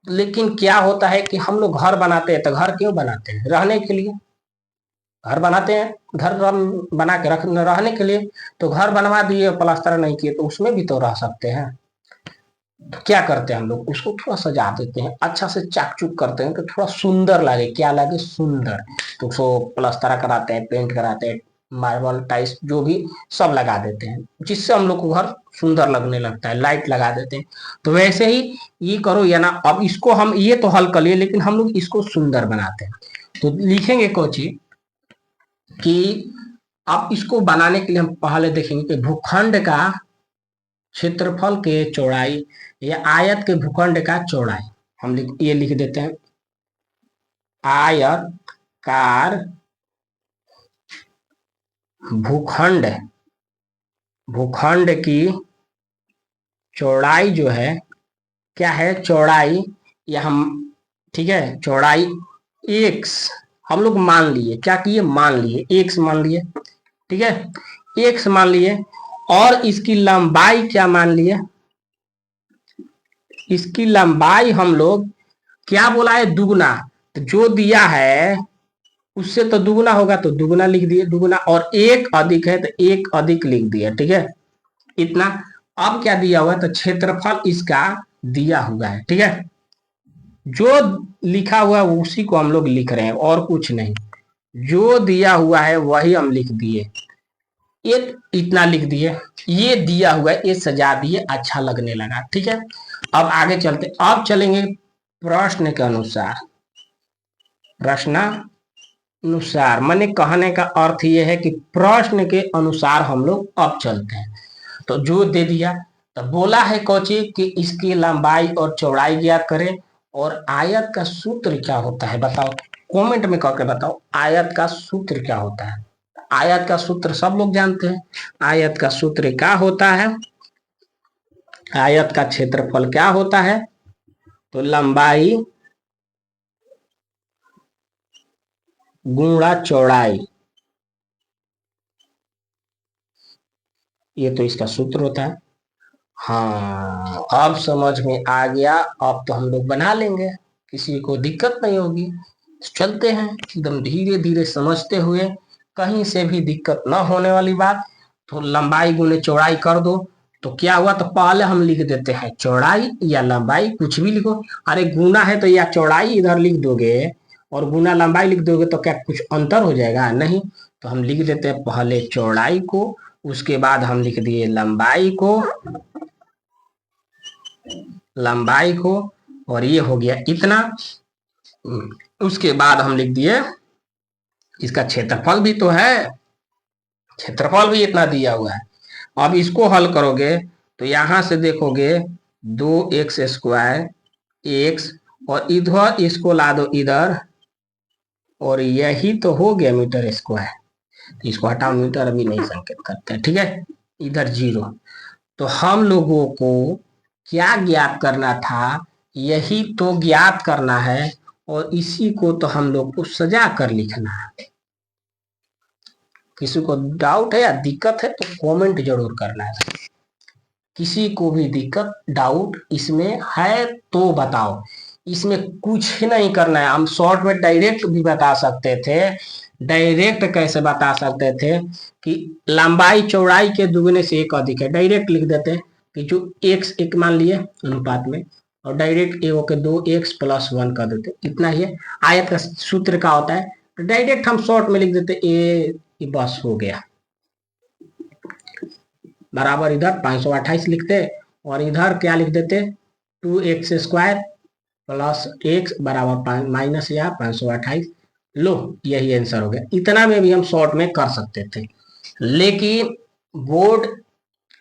लेकिन क्या होता है कि हम लोग घर बनाते हैं, तो घर क्यों बनाते हैं, रहने के लिए घर बनाते हैं, घर बना के रहने के लिए। तो घर बनवा दिए प्लास्टर नहीं किए तो उसमें भी तो रह सकते हैं। तो क्या करते हैं हम लोग, उसको थोड़ा सजा देते हैं, अच्छा से चाक चूक करते हैं तो थोड़ा सुंदर लगे, क्या लगे, सुंदर। तो उसको प्लास्टर कराते हैं, पेंट कराते हैं, मार्बल टाइल्स जो भी सब लगा देते हैं, जिससे हम लोग को घर सुंदर लगने लगता है, लाइट लगा देते हैं। तो वैसे ही ये करो या ना, अब इसको हम ये तो हल कर लिए, लेकिन हम लोग इसको सुंदर बनाते हैं। तो लिखेंगे कोची कि अब इसको बनाने के लिए हम पहले देखेंगे कि भूखंड का क्षेत्रफल के चौड़ाई या आयत के भूखंड का चौड़ाई, हम ये लिख देते हैं, आयतकार भूखंड, भूखंड की चौड़ाई जो है क्या है, चौड़ाई या हम, ठीक है, चौड़ाई x हम लोग मान लिए, क्या किए, मान लिए x मान लिए, ठीक है, x मान लिए। और इसकी लंबाई क्या मान लिए, इसकी लंबाई हम लोग क्या बोला है, दुगुना, तो जो दिया है उससे तो दुगुना होगा तो दुगुना लिख दिए, दुगुना, और एक अधिक है तो एक अधिक लिख दिया, ठीक है, इतना। अब क्या दिया हुआ है, तो क्षेत्रफल इसका दिया हुआ है, ठीक है, जो लिखा हुआ है उसी को हम लोग लिख रहे हैं और कुछ नहीं, जो दिया हुआ है वही हम लिख दिए, ये इतना लिख दिए, ये दिया हुआ है, ये सजा दिए, अच्छा लगने लगा, ठीक है। अब आगे चलते, अब चलेंगे प्रश्न के अनुसार, प्रश्नानुसार माने कहने का अर्थ ये है कि प्रश्न के अनुसार हम लोग अब चलते हैं। तो जो दे दिया, तो बोला है कोची कि इसकी लंबाई और चौड़ाई ज्ञात करें, और आयत का सूत्र क्या होता है बताओ, कमेंट में करके बताओ आयत का सूत्र क्या होता है। आयत का सूत्र सब लोग जानते हैं, आयत का सूत्र क्या होता है, आयत का क्षेत्रफल क्या होता है, तो लंबाई गुणा चौड़ाई, ये तो इसका सूत्र होता है। हाँ अब समझ में आ गया, अब तो हम लोग बना लेंगे, किसी को दिक्कत नहीं होगी। चलते हैं एकदम धीरे धीरे समझते हुए, कहीं से भी दिक्कत ना होने वाली बात। तो लंबाई गुने चौड़ाई कर दो, तो क्या हुआ, तो पहले हम लिख देते हैं चौड़ाई या लंबाई, कुछ भी लिखो, अरे गुना है तो या चौड़ाई इधर लिख दोगे और गुना लंबाई लिख दोगे तो क्या कुछ अंतर हो जाएगा, नहीं। तो हम लिख देते हैं पहले चौड़ाई को, उसके बाद हम लिख दिए लंबाई को, लंबाई को, और ये हो गया इतना। उसके बाद हम लिख दिए इसका क्षेत्रफल भी तो है, क्षेत्रफल भी इतना दिया हुआ है। अब इसको हल करोगे तो यहां से देखोगे 2x² x, और इधर इसको ला दो इधर, और यही तो हो गया मीटर स्क्वायर। इसको हटाओ, मीटर अभी नहीं संकेत करते, ठीक है, इधर 0। तो हम लोगों को क्या ज्ञात करना था, यही तो ज्ञात करना है, और इसी को तो हम लोग को सजा कर लिखना है। किसी को डाउट है या दिक्कत है तो कमेंट जरूर करना है, किसी को भी दिक्कत डाउट इसमें है तो बताओ। इसमें कुछ नहीं करना है, हम शॉर्ट में डायरेक्ट भी बता सकते थे। डायरेक्ट कैसे बता सकते थे कि लंबाई चौड़ाई के दुगने से एक अधिक है, डायरेक्ट लिख देते, कि जो x एक मान लिए अनुपात में, और डायरेक्ट ए होकर 2x+1 कर देते, इतना ही है। आयत का सूत्र क्या होता है, डायरेक्ट हम शॉर्ट में लिख देते ए, बस हो गया। बराबर इधर 528 लिखते और इधर क्या लिख देते, 2x² प्लस x बराबर माइनस यहाँ 528। लो यही आंसर हो गया। इतना में भी हम शॉर्ट में कर सकते थे, लेकिन बोर्ड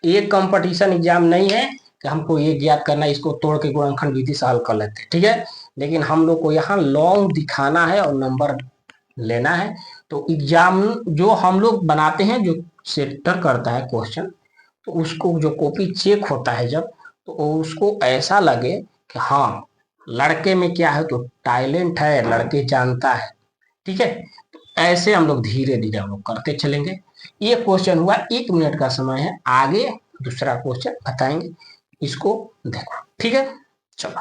एक कंपटीशन एग्जाम नहीं है कि हमको ये ज्ञात करना है, इसको तोड़ के गुणनखंड विधि से हल कर लेते, ठीक है। लेकिन हम लोग को यहाँ लॉन्ग दिखाना है और नंबर लेना है। तो एग्जाम जो हम लोग बनाते हैं, जो सेटर करता है क्वेश्चन, तो उसको जो कॉपी चेक होता है जब, तो उसको ऐसा लगे कि हाँ लड़के में क्या है, तो टैलेंट है, लड़के जानता है, ठीक है। तो ऐसे हम लोग धीरे धीरे हम लोग करते चलेंगे। ये क्वेश्चन हुआ, 1 मिनट का समय है, आगे दूसरा क्वेश्चन बताएंगे, इसको देखो, ठीक है। चलो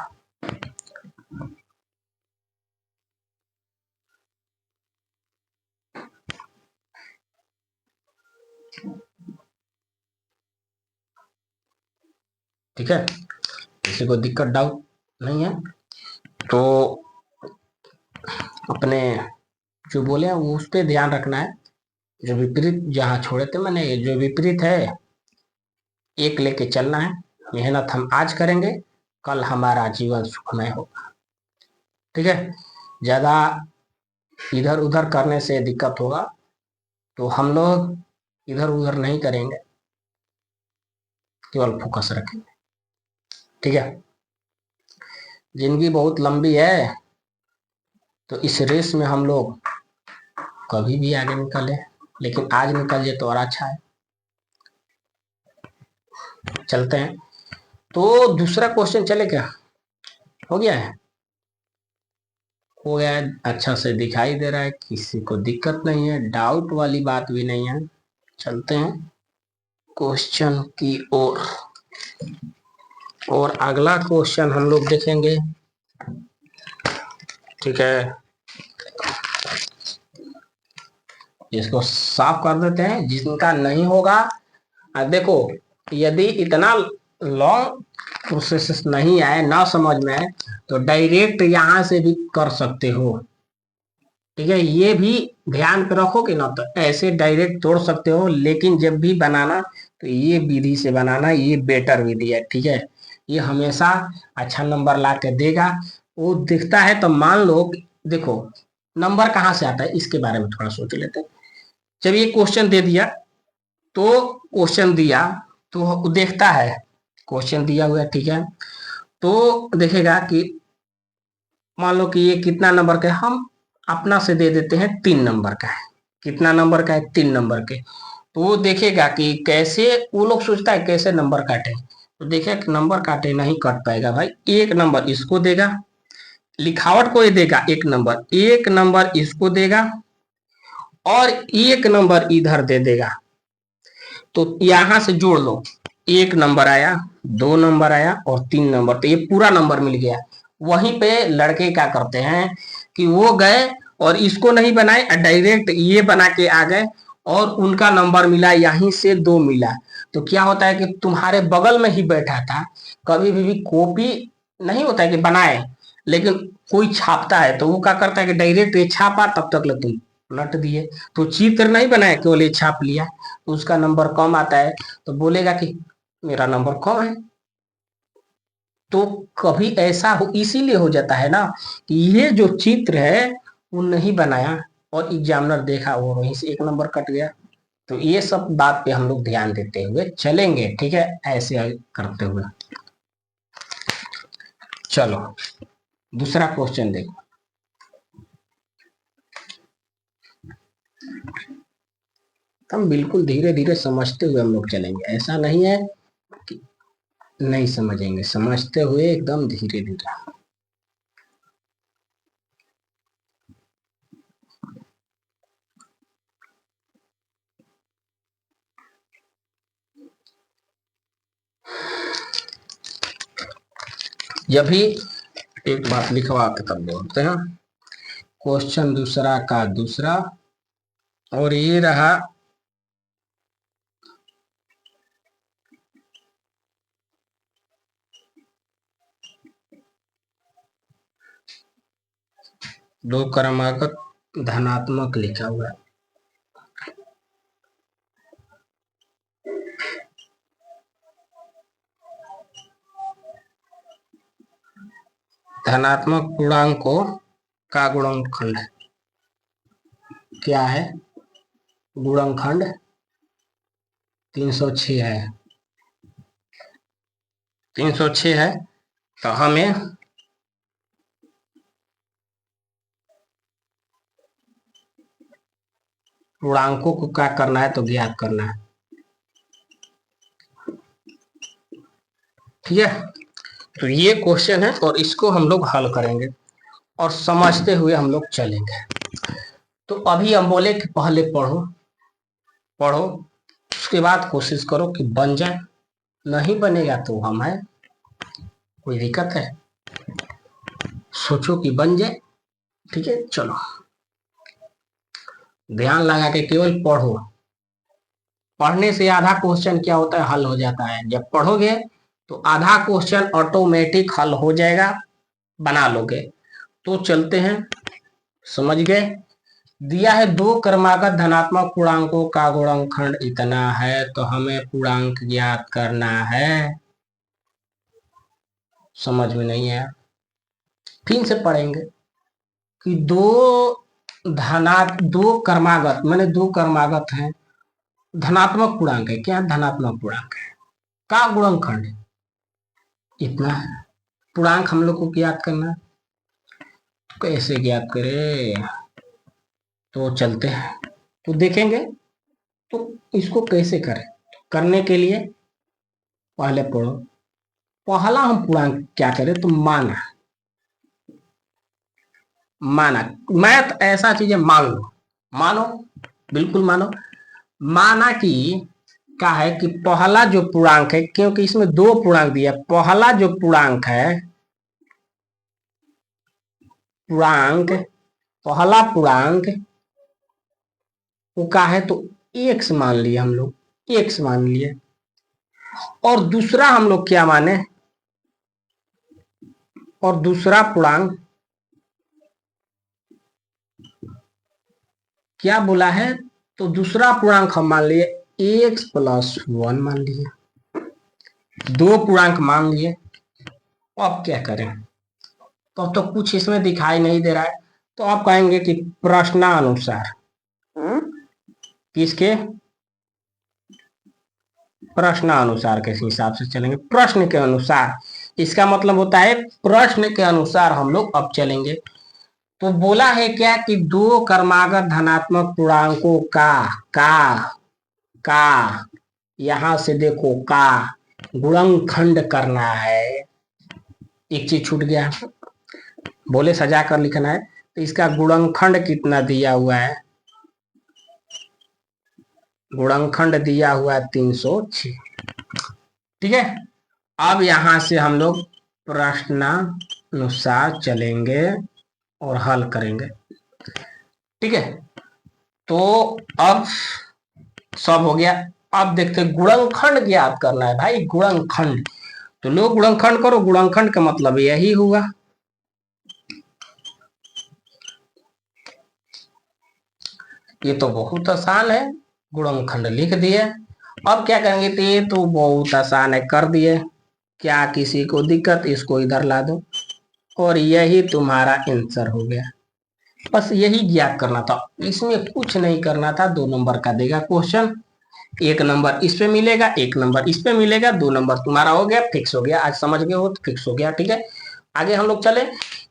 ठीक है, किसी को दिक्कत डाउट नहीं है तो अपने जो बोले हैं वो उस पर ध्यान रखना है। जो विपरीत जहाँ छोड़े थे मैंने, जो विपरीत है एक लेके चलना है। मेहनत हम आज करेंगे, कल हमारा जीवन सुखमय होगा, ठीक है। ज्यादा इधर उधर करने से दिक्कत होगा, तो हम लोग इधर उधर नहीं करेंगे, केवल फोकस रखेंगे, ठीक है। जिंदगी बहुत लंबी है, तो इस रेस में हम लोग कभी भी आगे निकले, लेकिन आज निकल जाए तो और अच्छा है। चलते हैं, तो दूसरा क्वेश्चन चले क्या, हो गया है, हो गया है, अच्छा से दिखाई दे रहा है, किसी को दिक्कत नहीं है, डाउट वाली बात भी नहीं है। चलते हैं क्वेश्चन की ओर, और अगला क्वेश्चन हम लोग देखेंगे, ठीक है। इसको साफ कर देते हैं, जिनका नहीं होगा। देखो, यदि इतना लॉन्ग प्रोसेस नहीं आए, ना समझ में आए, तो डायरेक्ट यहां से भी कर सकते हो, ठीक है। ये भी ध्यान पे रखोगे ना, तो ऐसे डायरेक्ट तोड़ सकते हो, लेकिन जब भी बनाना तो ये विधि से बनाना, ये बेटर विधि है, ठीक है। ये हमेशा अच्छा नंबर ला के देगा। वो दिखता है तो मान लो, देखो नंबर कहाँ से आता है, इसके बारे में थोड़ा सोच लेते हैं। जब ये क्वेश्चन दे दिया, तो क्वेश्चन दिया तो देखता है, क्वेश्चन दिया हुआ है, ठीक है। तो देखेगा कि मान लो कि ये कितना नंबर का है, हम अपना से दे देते हैं 3 नंबर का है। कितना नंबर का है, 3 नंबर के। तो वो देखेगा कि कैसे, वो लोग सोचता है कैसे नंबर काटे, तो देखेगा नंबर काटे नहीं कट पाएगा भाई। एक नंबर इसको देगा, लिखावट को ये देगा, एक नंबर इसको देगा, और एक नंबर इधर दे देगा। तो यहां से जोड़ लो, 1 नंबर आया, 2 नंबर आया और 3 नंबर, तो ये पूरा नंबर मिल गया। वहीं पे लड़के क्या करते हैं कि वो गए और इसको नहीं बनाए, डायरेक्ट ये बना के आ गए, और उनका नंबर मिला, यहीं से 2 मिला। तो क्या होता है कि तुम्हारे बगल में ही बैठा था, कभी भी कॉपी नहीं होता है कि बनाए, लेकिन कोई छापता है, तो वो क्या करता है कि डायरेक्ट ये छापा, तब तक तुम पलट दिए। तो चित्र नहीं बनाया, केवल ये छाप लिया, तो उसका नंबर कम आता है, तो बोलेगा कि मेरा नंबर कम है। तो कभी ऐसा हो, इसीलिए हो जाता है ना कि ये जो चित्र है वो नहीं बनाया, और एग्जामिनर देखा और वहीं से 1 नंबर कट गया। तो ये सब बात पे हम लोग ध्यान देते हुए चलेंगे, ठीक है, ऐसे करते हुए। चलो दूसरा क्वेश्चन देखो, हम बिल्कुल धीरे धीरे समझते हुए हम लोग चलेंगे, ऐसा नहीं है कि नहीं समझेंगे, समझते हुए एकदम धीरे धीरे। जब भी एक बात लिखवा के तब बोलते हैं, क्वेश्चन दूसरा का दूसरा, और ये रहा दो क्रमागत धनात्मक लिखा हुआ है। धनात्मक पूर्णांकों का गुणनखंड क्या है? गुणनखंड 306 है। 306 है तो हमें पूर्णांकों को क्या करना है? तो ज्ञात करना है। ठीक है, तो ये क्वेश्चन है और इसको हम लोग हल करेंगे और समझते हुए हम लोग चलेंगे। तो अभी हम बोले कि पहले पढ़ो पढ़ो, उसके बाद कोशिश करो कि बन जाए। नहीं बनेगा तो हम है, कोई दिक्कत है? सोचो कि बन जाए। ठीक है, चलो ध्यान लगा के केवल पढ़ो। पढ़ने से आधा क्वेश्चन क्या होता है? हल हो जाता है। जब पढ़ोगे तो आधा क्वेश्चन ऑटोमेटिक हल हो जाएगा, बना लोगे। तो चलते हैं, समझ गए? दिया है दो क्रमागत धनात्मक पूर्णांकों का गुणनखंड इतना है, तो हमें पूर्णांक ज्ञात करना है। समझ में नहीं आया? फिर से पढ़ेंगे कि दो क्रमागत माने दो क्रमागत हैं, धनात्मक पूर्णांक है। क्या धनात्मक पूर्णांक है? का गुणनखंड इतना है। पूर्णांक हम लोग को ज्ञात करना है। तो कैसे ज्ञात करें? तो चलते हैं, तो देखेंगे तो इसको कैसे करें। करने के लिए पहले पढ़ो। पहला हम पूर्णांक क्या करें? तो माना मैथ ऐसा चीज है, मान लो, मानो, बिल्कुल मानो। माना कि क्या है कि पहला जो पूर्णांक है, क्योंकि इसमें दो पूर्णांक दिया, पहला जो पूर्णांक है, पहला पूर्णांक वो क्या है? तो एक्स मान लिए हम लोग, एक्स मान लिए। और दूसरा हम लोग क्या माने? और दूसरा पूर्णांक क्या बोला है? तो दूसरा पूर्णांक हम मान लिए एक्स प्लस 1 मान लिए। दो पूर्णांक मान लिए। अब क्या करें? तो कुछ इसमें दिखाई नहीं दे रहा है, तो आप कहेंगे कि प्रश्नानुसार। किसके? प्रश्नानुसार के हिसाब से चलेंगे, प्रश्न के अनुसार। इसका मतलब होता है प्रश्न के अनुसार हम लोग अब चलेंगे। तो बोला है क्या कि दो क्रमागत धनात्मक पूर्णांकों का यहां से देखो का गुणनखंड करना है। एक चीज छूट गया, बोले सजा कर लिखना है। तो इसका गुणनखंड कितना दिया हुआ है? गुणनखंड दिया हुआ है 306। ठीक है, अब यहां से हम लोग प्रश्नानुसार चलेंगे और हल करेंगे। ठीक है, तो अब सब हो गया। अब देखते गुणनखंड ज्ञात करना है भाई, गुणनखंड। तो लोग गुणनखंड करो, गुणनखंड का मतलब यही हुआ। ये तो बहुत आसान है, गुणनखंड लिख दिए। अब क्या करेंगे? तो ये तो बहुत आसान है, कर दिए। क्या किसी को दिक्कत? इसको इधर ला दो और यही तुम्हारा आंसर हो गया। बस यही ज्ञात करना था, इसमें कुछ नहीं करना था। 2 नंबर का देगा क्वेश्चन, 1 नंबर इस पे मिलेगा, 1 नंबर इस पे मिलेगा, 2 नंबर तुम्हारा हो गया, फिक्स हो गया। आज समझ गए हो तो फिक्स हो गया। ठीक है, आगे हम लोग चले,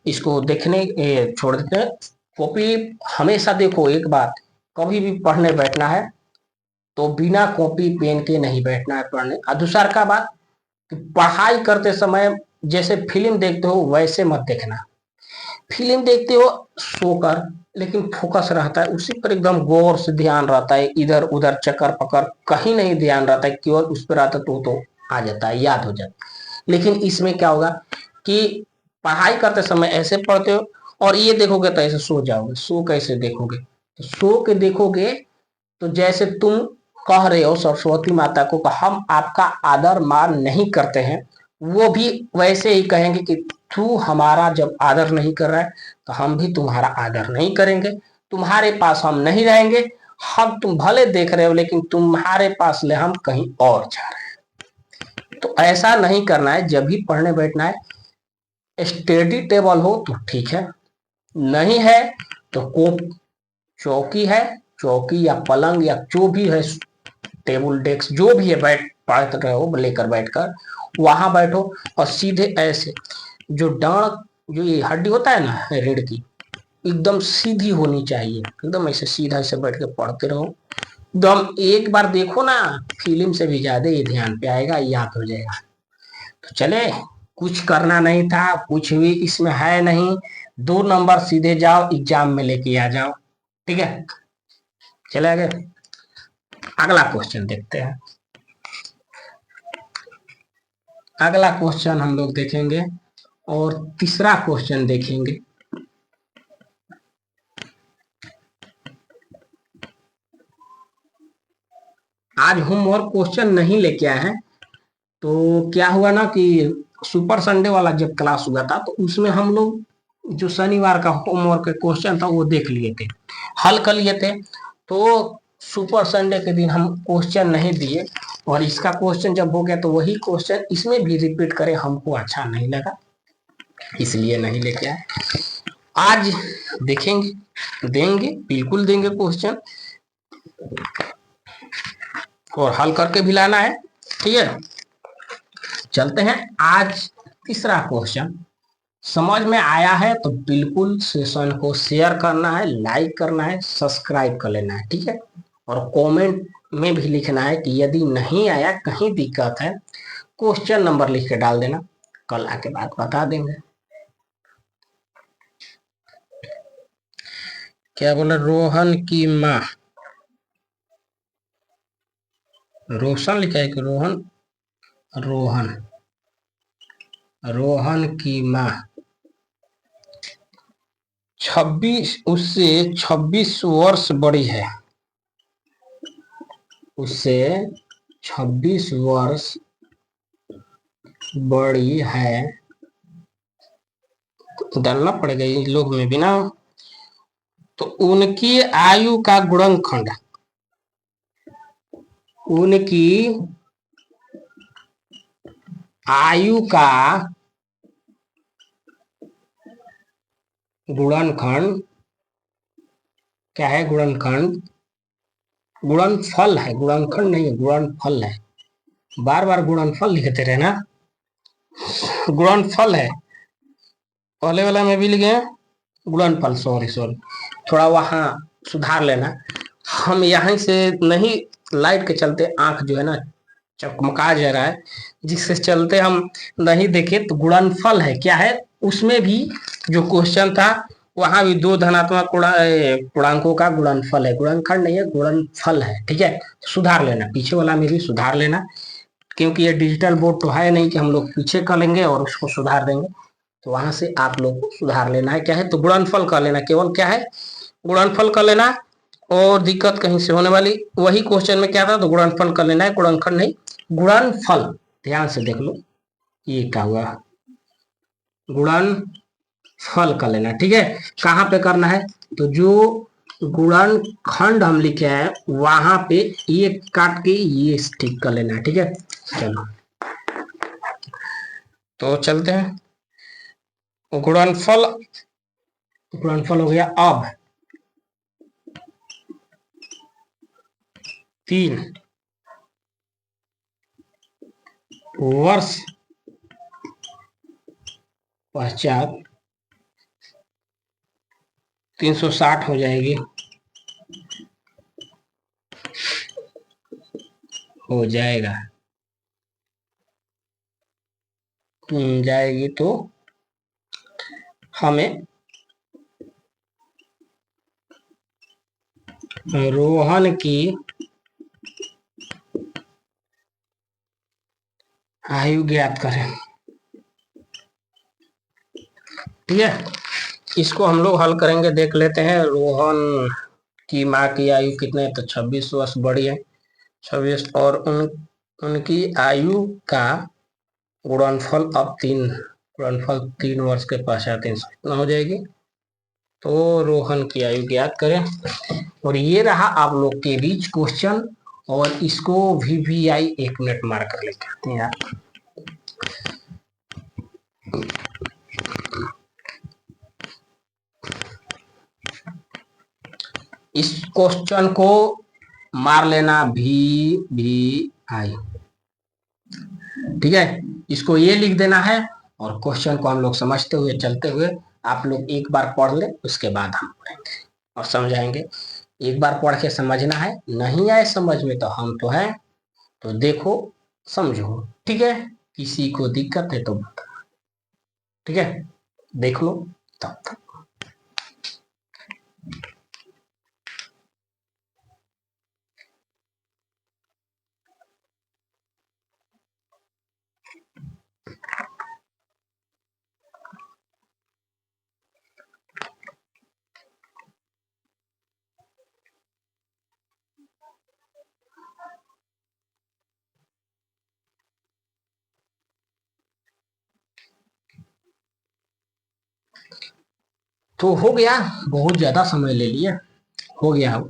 इसको देखने छोड़ देते हैं। कॉपी हमेशा देखो, एक बात, कभी भी पढ़ने बैठना है तो बिना कॉपी पेन के नहीं बैठना है पढ़ने। और दूसरा का बात, पढ़ाई करते समय जैसे फिल्म देखते हो वैसे मत देखना। फिल्म देखते हो सो कर, लेकिन फोकस रहता है उसी पर, एकदम गौर से ध्यान रहता है, इधर उधर चक्कर पकड़ कहीं नहीं ध्यान रहता है, केवल उस पर आता तो आ जाता है, याद हो जाता है। लेकिन इसमें क्या होगा कि पढ़ाई करते समय ऐसे पढ़ते हो और ये देखोगे तो ऐसे सो जाओगे। सो कैसे देखोगे? तो सो के देखोगे तो जैसे तुम कह रहे हो सरस्वती माता को हम आपका आदर मान नहीं करते हैं, वो भी वैसे ही कहेंगे कि तू हमारा जब आदर नहीं कर रहा है तो हम भी तुम्हारा आदर नहीं करेंगे, तुम्हारे पास हम नहीं रहेंगे। हम तुम भले देख रहे हो लेकिन तुम्हारे पास ले हम कहीं और जा रहे हैं। तो ऐसा नहीं करना है। जब भी पढ़ने बैठना है, स्टडी टेबल हो तो ठीक है, नहीं है तो चौकी है, चौकी या पलंग या जो भी है, टेबल डेस्क जो भी है, बैठ पढ़ रहे हो लेकर बैठकर वहां बैठो। और सीधे ऐसे जो डांड, जो ये हड्डी होता है ना रीढ़ की, एकदम सीधी होनी चाहिए। एकदम ऐसे सीधा से बैठ के पढ़ते रहो। एकदम एक बार देखो ना, फिल्म से भी ज्यादा ये ध्यान पे आएगा, याद हो जाएगा। तो चले, कुछ करना नहीं था, कुछ भी इसमें है नहीं। 2 नंबर सीधे जाओ एग्जाम में लेके आ जाओ। ठीक है, चले आगे। अगला क्वेश्चन देखते हैं। अगला क्वेश्चन हम लोग देखेंगे और तीसरा क्वेश्चन देखेंगे। आज होमवर्क क्वेश्चन नहीं लेके आए हैं। तो क्या हुआ ना कि सुपर संडे वाला जब क्लास हुआ था तो उसमें हम लोग जो शनिवार का होमवर्क क्वेश्चन था वो देख लिए थे, हल कर लिए थे। तो सुपर संडे के दिन हम क्वेश्चन नहीं दिए, और इसका क्वेश्चन जब हो गया तो वही क्वेश्चन इसमें भी रिपीट करे, हमको अच्छा नहीं लगा, इसलिए नहीं लेके आए। आज देखेंगे, देंगे, बिल्कुल देंगे क्वेश्चन, और हल करके भी लाना है। ठीक है, चलते हैं। आज तीसरा क्वेश्चन समझ में आया है तो बिल्कुल सेशन को शेयर करना है, लाइक करना है, सब्सक्राइब कर लेना है। ठीक है, और कमेंट में भी लिखना है कि यदि नहीं आया, कहीं दिक्कत है, क्वेश्चन नंबर लिख के डाल देना, कल आके बात बता देंगे। क्या बोला? रोहन की माँ, रोशन लिखा है कि रोहन? रोहन, रोहन की माँ 26, उससे 26 वर्ष बड़ी है, उससे 26 वर्ष बड़ी है। डालना पड़ेगा इन लोग में भी ना। तो उनकी आयु का गुणनखंड, उनकी आयु का गुणनखंड क्या है? गुणनखंड, गुणनफल है, गुणनखंड नहीं है, गुणनफल है। बार बार गुणनफल लिखते रहे ना, गुणनफल है। पहले वाला में भी लिखे गुणनफल, सॉरी सॉरी, थोड़ा वहां सुधार लेना। हम यहाँ से नहीं, लाइट के चलते आंख जो है ना चकमका जा रहा है, जिससे चलते हम नहीं देखे। तो गुणनफल है, क्या है? उसमें भी जो क्वेश्चन था वहां भी 2 धनात्मक पूर्णांकों का गुणनफल है, गुणनखंड नहीं है, गुणनफल है। ठीक है, सुधार लेना, पीछे वाला में भी सुधार लेना, क्योंकि ये डिजिटल बोर्ड तो है नहीं कि हम लोग पीछे कर लेंगे और उसको सुधार देंगे। तो वहां से आप लोग को सुधार लेना है। क्या है? तो गुणनफल कर लेना, केवल क्या है? गुणनफल कर लेना। और दिक्कत कहीं से होने वाली, वही क्वेश्चन में क्या था, तो गुणनफल कर लेना है, गुणनखंड नहीं, गुणनफल। ध्यान से देख लो, ये क्या हुआ? गुणनफल कर लेना। ठीक है, कहाँ पे करना है? तो जो गुणनखंड हम लिखे हैं वहां पे ये काट के ये ठीक कर लेना है। ठीक है, चलो तो चलते हैं। गुणनफल, गुणनफल हो गया। अब 3 वर्ष पश्चात 360 हो जाएगी, हो जाएगा, जाएगी। तो हमें रोहन की आयु ज्ञात करें। ठीक है, इसको हम लोग हल करेंगे, देख लेते हैं। रोहन की माँ की आयु कितने? तो 26 वर्ष बड़ी है, 26, और उनकी आयु का गुणनफल अब 3 गुणनफल 3 वर्ष के पश्चात कितना हो जाएगी। तो रोहन की आयु ज्ञात करें। और ये रहा आप लोग के बीच क्वेश्चन, और इसको VVI 1 मिनट मार कर लेके आते हैं यार। इस क्वेश्चन को मार लेना VVI, ठीक है। इसको ये लिख देना है, और क्वेश्चन को हम लोग समझते हुए चलते हुए आप लोग एक बार पढ़ ले, उसके बाद हम पढ़ेंगे और समझाएंगे। एक बार पढ़ के समझना है, नहीं आए समझ में तो हम तो हैं, तो देखो समझो, ठीक है। किसी को दिक्कत है तो बता, ठीक है, देख लो तब तक। तो हो गया, बहुत ज्यादा समय ले लिया, हो गया हो।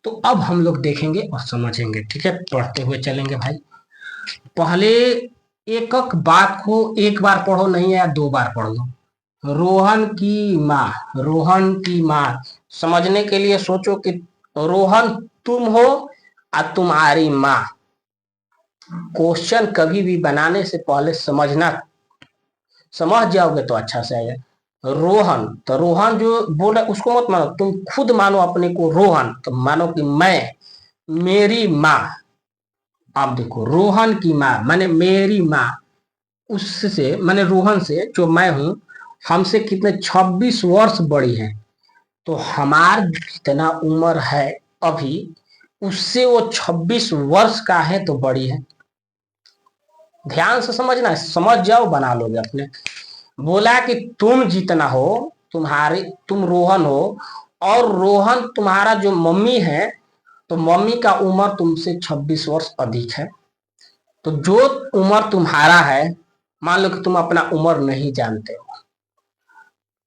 तो अब हम लोग देखेंगे और समझेंगे, ठीक है, पढ़ते हुए चलेंगे भाई। पहले एक एक बात को एक बार पढ़ो, नहीं या 2 बार पढ़ लो। रोहन की माँ, रोहन की माँ, समझने के लिए सोचो कि रोहन तुम हो और तुम्हारी माँ। क्वेश्चन कभी भी बनाने से पहले समझना, समझ जाओगे तो अच्छा से आएगा। रोहन, तो रोहन जो बोल रहा है उसको मत मानो, तुम खुद मानो अपने को रोहन, तो मानो कि मैं, मेरी माँ। आप देखो, रोहन की माँ माने मेरी माँ, उससे माने रोहन से जो मैं हूं, हमसे कितने 26 वर्ष बड़ी है। तो हमार जितना उम्र है अभी, उससे वो 26 वर्ष का है तो बड़ी है। ध्यान से समझना है, समझ जाओ बना लोगे अपने। बोला कि तुम जितना हो, तुम्हारी, तुम रोहन हो, और रोहन तुम्हारा जो मम्मी है, तो मम्मी का उम्र तुमसे 26 वर्ष अधिक है। तो जो उम्र तुम्हारा है, मान लो कि तुम अपना उम्र नहीं जानते हो,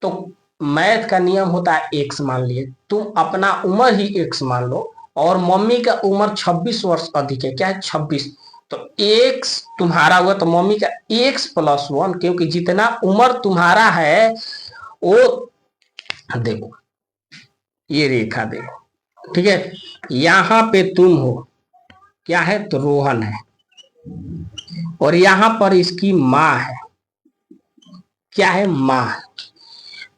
तो मैथ का नियम होता है एक्स मान लिए, तुम अपना उम्र ही एक्स मान लो, और मम्मी का उम्र 26 वर्ष अधिक है, क्या है 26, तो एक्स तुम्हारा हुआ, तो मम्मी का एक्स प्लस 1, क्योंकि जितना उम्र तुम्हारा है वो, देखो ये रेखा देखो, ठीक है, यहां पे तुम हो, क्या है, तो रोहन है, और यहां पर इसकी माँ है, क्या है, माँ।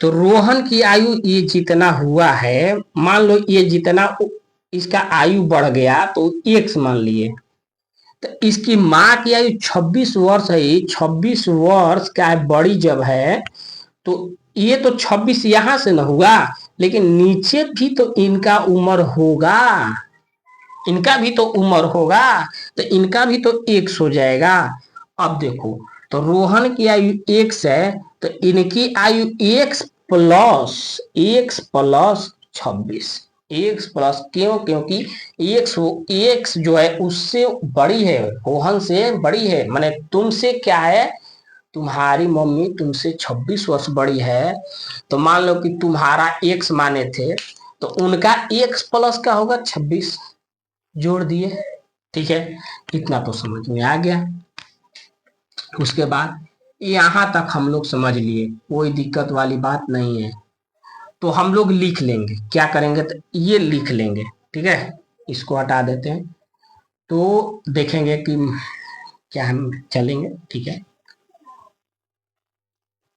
तो रोहन की आयु ये जितना हुआ है, मान लो ये जितना इसका आयु बढ़ गया तो एक्स मान लिए, तो इसकी माँ की आयु 26 वर्ष है, 26 वर्ष का बड़ी जब है, तो ये तो 26 यहां से न हुआ, लेकिन नीचे भी तो इनका उम्र होगा, इनका भी तो उम्र होगा, तो इनका भी तो एक्स हो जाएगा। अब देखो, तो रोहन की आयु एक्स है, तो इनकी आयु एक्स प्लस 26, एक्स प्लस, क्यों, क्योंकि एक्स जो है उससे बड़ी है, रोहन से बड़ी है, माने तुमसे क्या है, तुम्हारी मम्मी तुमसे 26 वर्ष बड़ी है, तो मान लो कि तुम्हारा एक्स माने थे, तो उनका एक्स प्लस का होगा 26, जोड़ दिए, ठीक है, इतना तो समझ में आ गया। उसके बाद यहां तक हम लोग समझ लिए, कोई दिक्कत वाली बात नहीं है। तो हम लोग लिख लेंगे, क्या करेंगे, तो ये लिख लेंगे, ठीक है, इसको हटा देते हैं, तो देखेंगे कि क्या हम चलेंगे, ठीक है।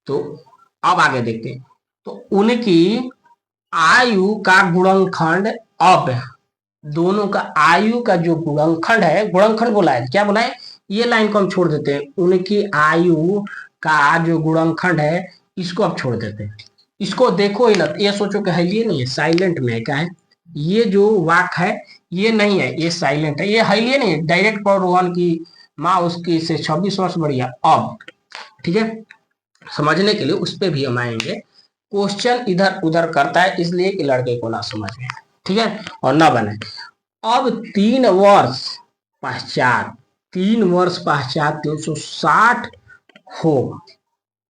तो अब आगे देखते हैं, तो उनकी आयु का गुणनखंड, अब दोनों का आयु का जो गुणनखंड है, गुणनखंड बोला है, क्या बोला है, ये लाइन को हम छोड़ देते हैं, उनकी आयु का जो गुणनखंड है इसको अब छोड़ देते हैं। इसको देखो ही ना, ये सोचो कि है, ये नहीं है, साइलेंट में है, क्या है, ये जो वाक है ये नहीं है, ये साइलेंट है, ये है ये नहीं है, डायरेक्ट पर रोहन की माँ उसकी से 26 वर्ष बड़ी है। अब ठीक है, समझने के लिए उस पर भी हम आएंगे। क्वेश्चन इधर उधर करता है इसलिए कि लड़के को ना समझ में, ठीक है, और ना बने। अब 3 वर्ष पश्चात, 3 वर्ष पश्चात 360 हो,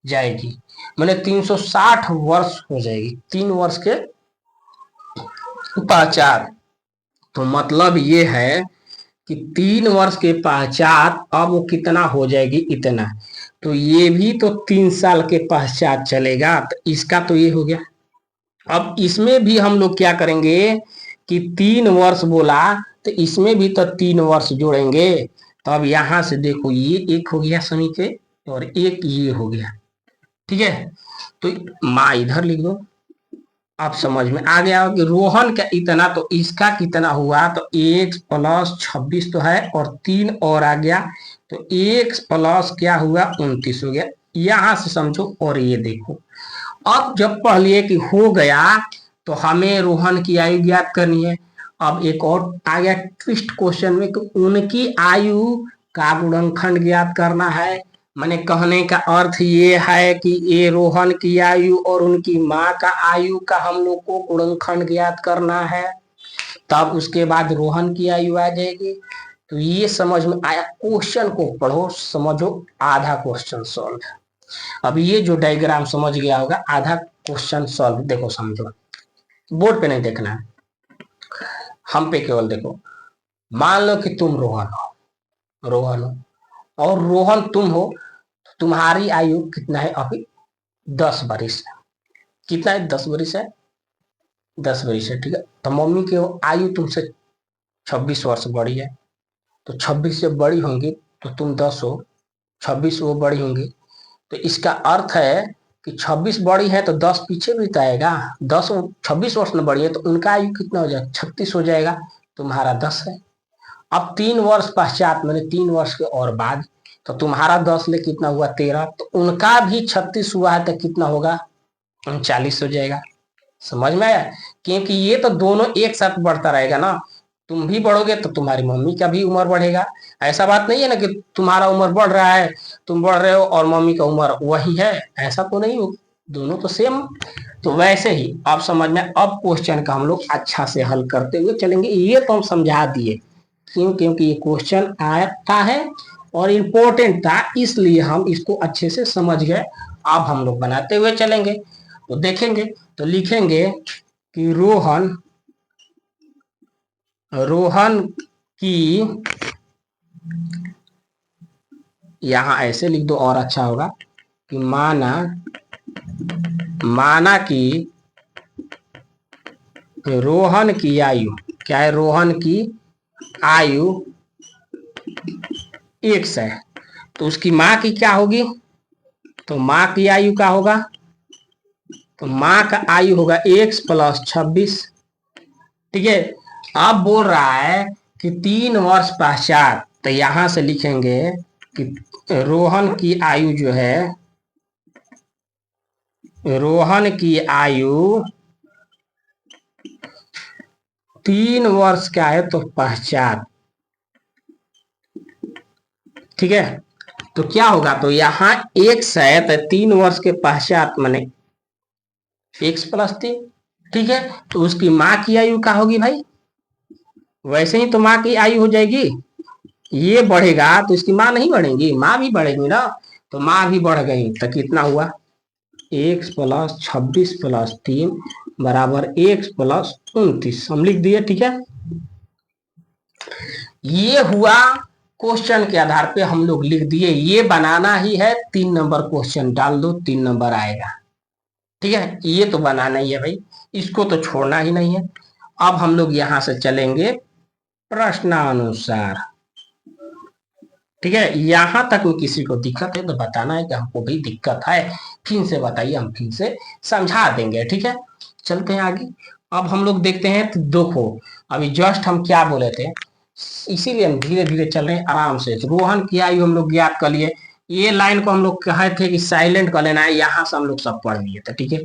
जाएगी, मैंने 360 वर्ष हो जाएगी 3 वर्ष के पश्चात। तो मतलब ये है कि 3 वर्ष के पश्चात अब वो कितना हो जाएगी, इतना। तो ये भी तो 3 साल के पश्चात चलेगा, तो इसका तो ये हो गया। अब इसमें भी हम लोग क्या करेंगे कि 3 वर्ष बोला, तो इसमें भी तो 3 वर्ष जोड़ेंगे। तो अब यहां से देखो, ये एक हो गया समीकरण और एक ये हो गया, ठीक है। तो माँ इधर लिख दो। आप समझ में आ गया कि रोहन का इतना, तो इसका कितना हुआ, तो 1 + 26 तो है और 3 और आ गया, तो 1 + क्या हुआ 29 हो गया। यहां से समझो। और ये देखो, अब जब पहले कि हो गया तो हमें रोहन की आयु ज्ञात करनी है। अब एक और आ गया ट्विस्ट क्वेश्चन में कि उनकी आयु का गुणनखंड ज्ञात करना है। मैंने कहने का अर्थ ये है कि ये रोहन की आयु और उनकी माँ का आयु का हम लोग को गुणनखंड ज्ञात करना है, तब उसके बाद रोहन की आयु आ जाएगी। तो ये समझ में आया। क्वेश्चन को पढ़ो, समझो, आधा क्वेश्चन सॉल्व। अब ये जो डायग्राम समझ गया होगा, आधा क्वेश्चन सॉल्व। देखो समझो, बोर्ड पे नहीं देखना है, हम पे केवल देखो। मान लो कि तुम रोहन हो, रोहन हो और रोहन तुम हो, तुम्हारी आयु कितना है अभी, 10 वर्ष। कितना है, 10 वर्ष है, 10 वर्ष है, ठीक है। तो मम्मी की आयु तुमसे 26 वर्ष बड़ी है, तो 26 से बड़ी होंगी तो तुम 10 हो, 26 वो बड़ी होंगी। तो इसका अर्थ है कि 26 बड़ी है तो 10 पीछे भी तो आएगा। 10 26 वर्ष में बड़ी है तो उनका आयु कितना हो जाएगा, 36 हो जाएगा। तुम्हारा 10 है। अब 3 वर्ष पश्चात, मैंने 3 वर्ष के और बाद, तो तुम्हारा 10 ले कितना हुआ 13, तो उनका भी 36 हुआ है तो कितना होगा 39 हो जाएगा। समझ में आया? क्योंकि ये तो दोनों एक साथ बढ़ता रहेगा ना। तुम भी बढ़ोगे तो तुम्हारी मम्मी का भी उम्र बढ़ेगा। ऐसा बात नहीं है ना कि तुम्हारा उम्र बढ़ रहा है, तुम बढ़ रहे हो और मम्मी का उम्र वही है, ऐसा तो नहीं हो, दोनों तो सेम। तो वैसे ही आप समझ में। अब क्वेश्चन का हम लोग अच्छा से हल करते हुए चलेंगे। ये तो हम समझा दिए, क्यों? क्योंकि ये क्वेश्चन आता है और इम्पोर्टेंट था, इसलिए हम इसको अच्छे से समझ गए। अब हम लोग बनाते हुए चलेंगे तो देखेंगे। तो लिखेंगे कि रोहन की, यहां ऐसे लिख दो और अच्छा होगा कि माना कि रोहन की आयु क्या है, रोहन की आयु 1 है, तो उसकी माँ की क्या होगी, तो माँ की आयु क्या होगा, तो माँ का आयु होगा 1 + 26, ठीक है। अब बोल रहा है कि 3 वर्ष पश्चात, तो यहां से लिखेंगे कि रोहन की आयु जो है, रोहन की आयु 3 वर्ष का है तो पश्चात, ठीक है। तो क्या होगा, तो यहाँ 1 है तो 3 वर्ष के पश्चात मैंने x + 3, ठीक है। तो उसकी माँ की आयु क्या होगी भाई, वैसे ही तो माँ की आयु हो जाएगी। ये बढ़ेगा तो इसकी माँ नहीं बढ़ेगी, माँ भी बढ़ेगी ना। तो माँ भी बढ़ गई तो कितना हुआ, 1 + 26 + 3 बराबर 1 + 29, हम लिख दिए, ठीक है। ये हुआ क्वेश्चन के आधार पे हम लोग लिख दिए। ये बनाना ही है, 3 नंबर क्वेश्चन डाल दो, 3 नंबर आएगा, ठीक है। ये तो बनाना ही है भाई, इसको तो छोड़ना ही नहीं है। अब हम लोग यहां से चलेंगे प्रश्नानुसार, ठीक है। यहां तक में किसी को दिक्कत है तो बताना है कि हमको भी दिक्कत है, फिर से बताइए, हम फिर से समझा देंगे, ठीक है। चलते हैं आगे। अब हम लोग देखते हैं, तो देखो अभी जस्ट हम क्या बोले थे, इसीलिए हम धीरे धीरे चल रहे हैं आराम से। रोहन की आयु हम लोग ज्ञात कर लिए। ये लाइन को हम लोग कहे थे कि साइलेंट कर लेना है, यहाँ से हम लोग सब पढ़ लिए थे, ठीक है।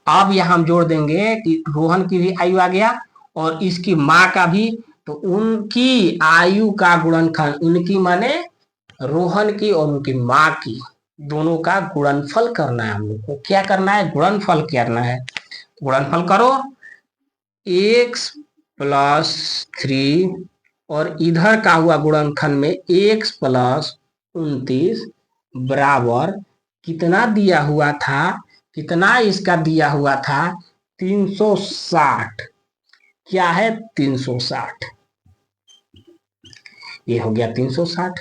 अब यहाँ हम जोड़ देंगे कि रोहन की भी आयु आ गया और इसकी माँ का भी, तो उनकी आयु का गुणनखंड, उनकी माने रोहन की और उनकी माँ की, दोनों का गुणनफल करना है। हम लोग को क्या करना है, गुणनफल करना है। गुणनफल करो, x + 3 और इधर का हुआ गुणनखंड में x + 29 बराबर कितना दिया हुआ था, कितना इसका दिया हुआ था, 360। क्या है 360, ये हो गया 360।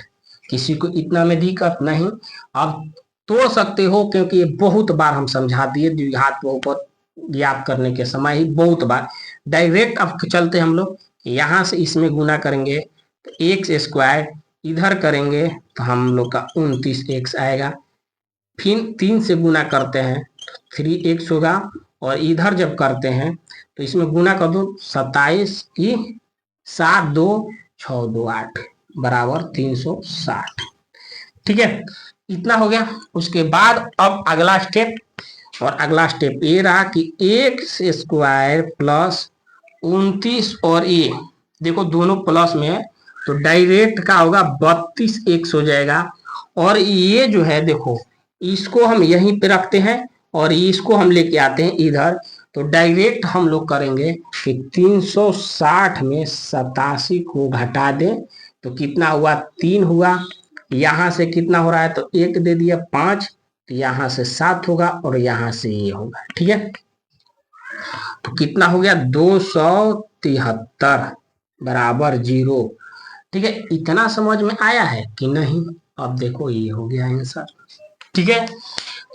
किसी को इतना में दिक्कत नहीं, अब तोड़ सकते हो क्योंकि ये बहुत बार हम समझा दिए द्विघात बहुपद याद करने के समय ही बहुत बार। डायरेक्ट अब चलते हम लोग यहां से इसमें गुना करेंगे तो एक्स स्क्वायर, इधर करेंगे तो हम लोग का 29x आएगा। फिर 3 से गुना करते हैं तो 3x होगा, और इधर जब करते हैं तो इसमें गुना कर दो 27 की 7 2 6 2 8 बराबर 360। ठीक है, इतना हो गया। उसके बाद अब अगला स्टेप, और अगला स्टेप ये रहा कि एक्स स्क्वायर प्लस 29 और ए, देखो दोनों प्लस में है तो डायरेक्ट का होगा 32x हो जाएगा। और ये जो है देखो इसको हम यहीं पे रखते हैं और इसको हम लेके आते हैं इधर, तो डायरेक्ट हम लोग करेंगे कि 360 में 87 को घटा दें तो कितना हुआ 3 हुआ। यहां से कितना हो रहा है तो 1 दे दिया 5, तो यहां से 7 होगा और यहां से ये होगा। ठीक है, तो कितना हो गया 273 बराबर 0। ठीक है, इतना समझ में आया है कि नहीं? अब देखो ये हो गया आंसर। ठीक है,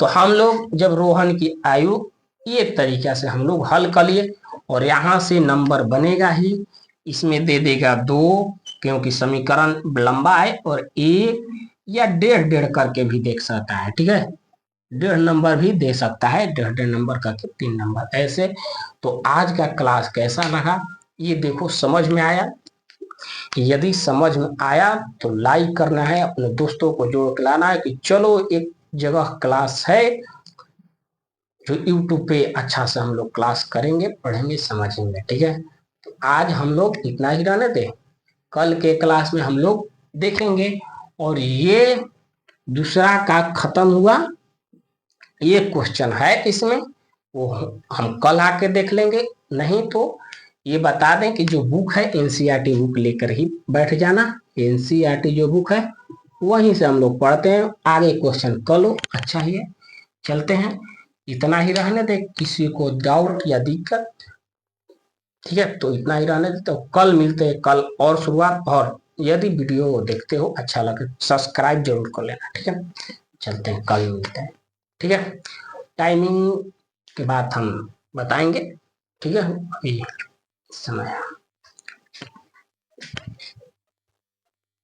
तो हम लोग जब रोहन की आयु ये तरीका से हम लोग हल कर लिए, और यहां से नंबर बनेगा ही, इसमें दे देगा 2 क्योंकि समीकरण लंबा है, और 1 या 1.5 करके भी देख सकता है। ठीक है, 1.5 नंबर भी दे सकता है, 1.5 नंबर करके 3 नंबर ऐसे। तो आज का क्लास कैसा लगा ये देखो, समझ में आया? यदि समझ में आया तो लाइक करना है, अपने दोस्तों को जोड़ के लाना है कि चलो एक जगह क्लास है जो यूट्यूब पे अच्छा से हम लोग क्लास करेंगे, पढ़ेंगे, समझेंगे। ठीक है, तो आज हम लोग इतना ही रहने दें, कल के क्लास में हम लोग देखेंगे। और ये दूसरा का खत्म हुआ, ये क्वेश्चन है इसमें, वो हम कल आके देख लेंगे। नहीं तो ये बता दें कि जो बुक है एनसीईआरटी बुक लेकर ही बैठ जाना, एनसीईआरटी जो बुक है वहीं से हम लोग पढ़ते हैं, आगे क्वेश्चन कल हो अच्छा ही है। चलते हैं, इतना ही रहने दे, किसी को डाउट या दिक्कत? ठीक है, तो इतना ही रहने दे, तो कल मिलते हैं, कल और शुरुआत। और यदि वीडियो देखते हो अच्छा लगे सब्सक्राइब जरूर कर लेना। ठीक है, चलते हैं, कल मिलते हैं। ठीक है, टाइमिंग के बाद हम बताएंगे। ठीक है, अभी समय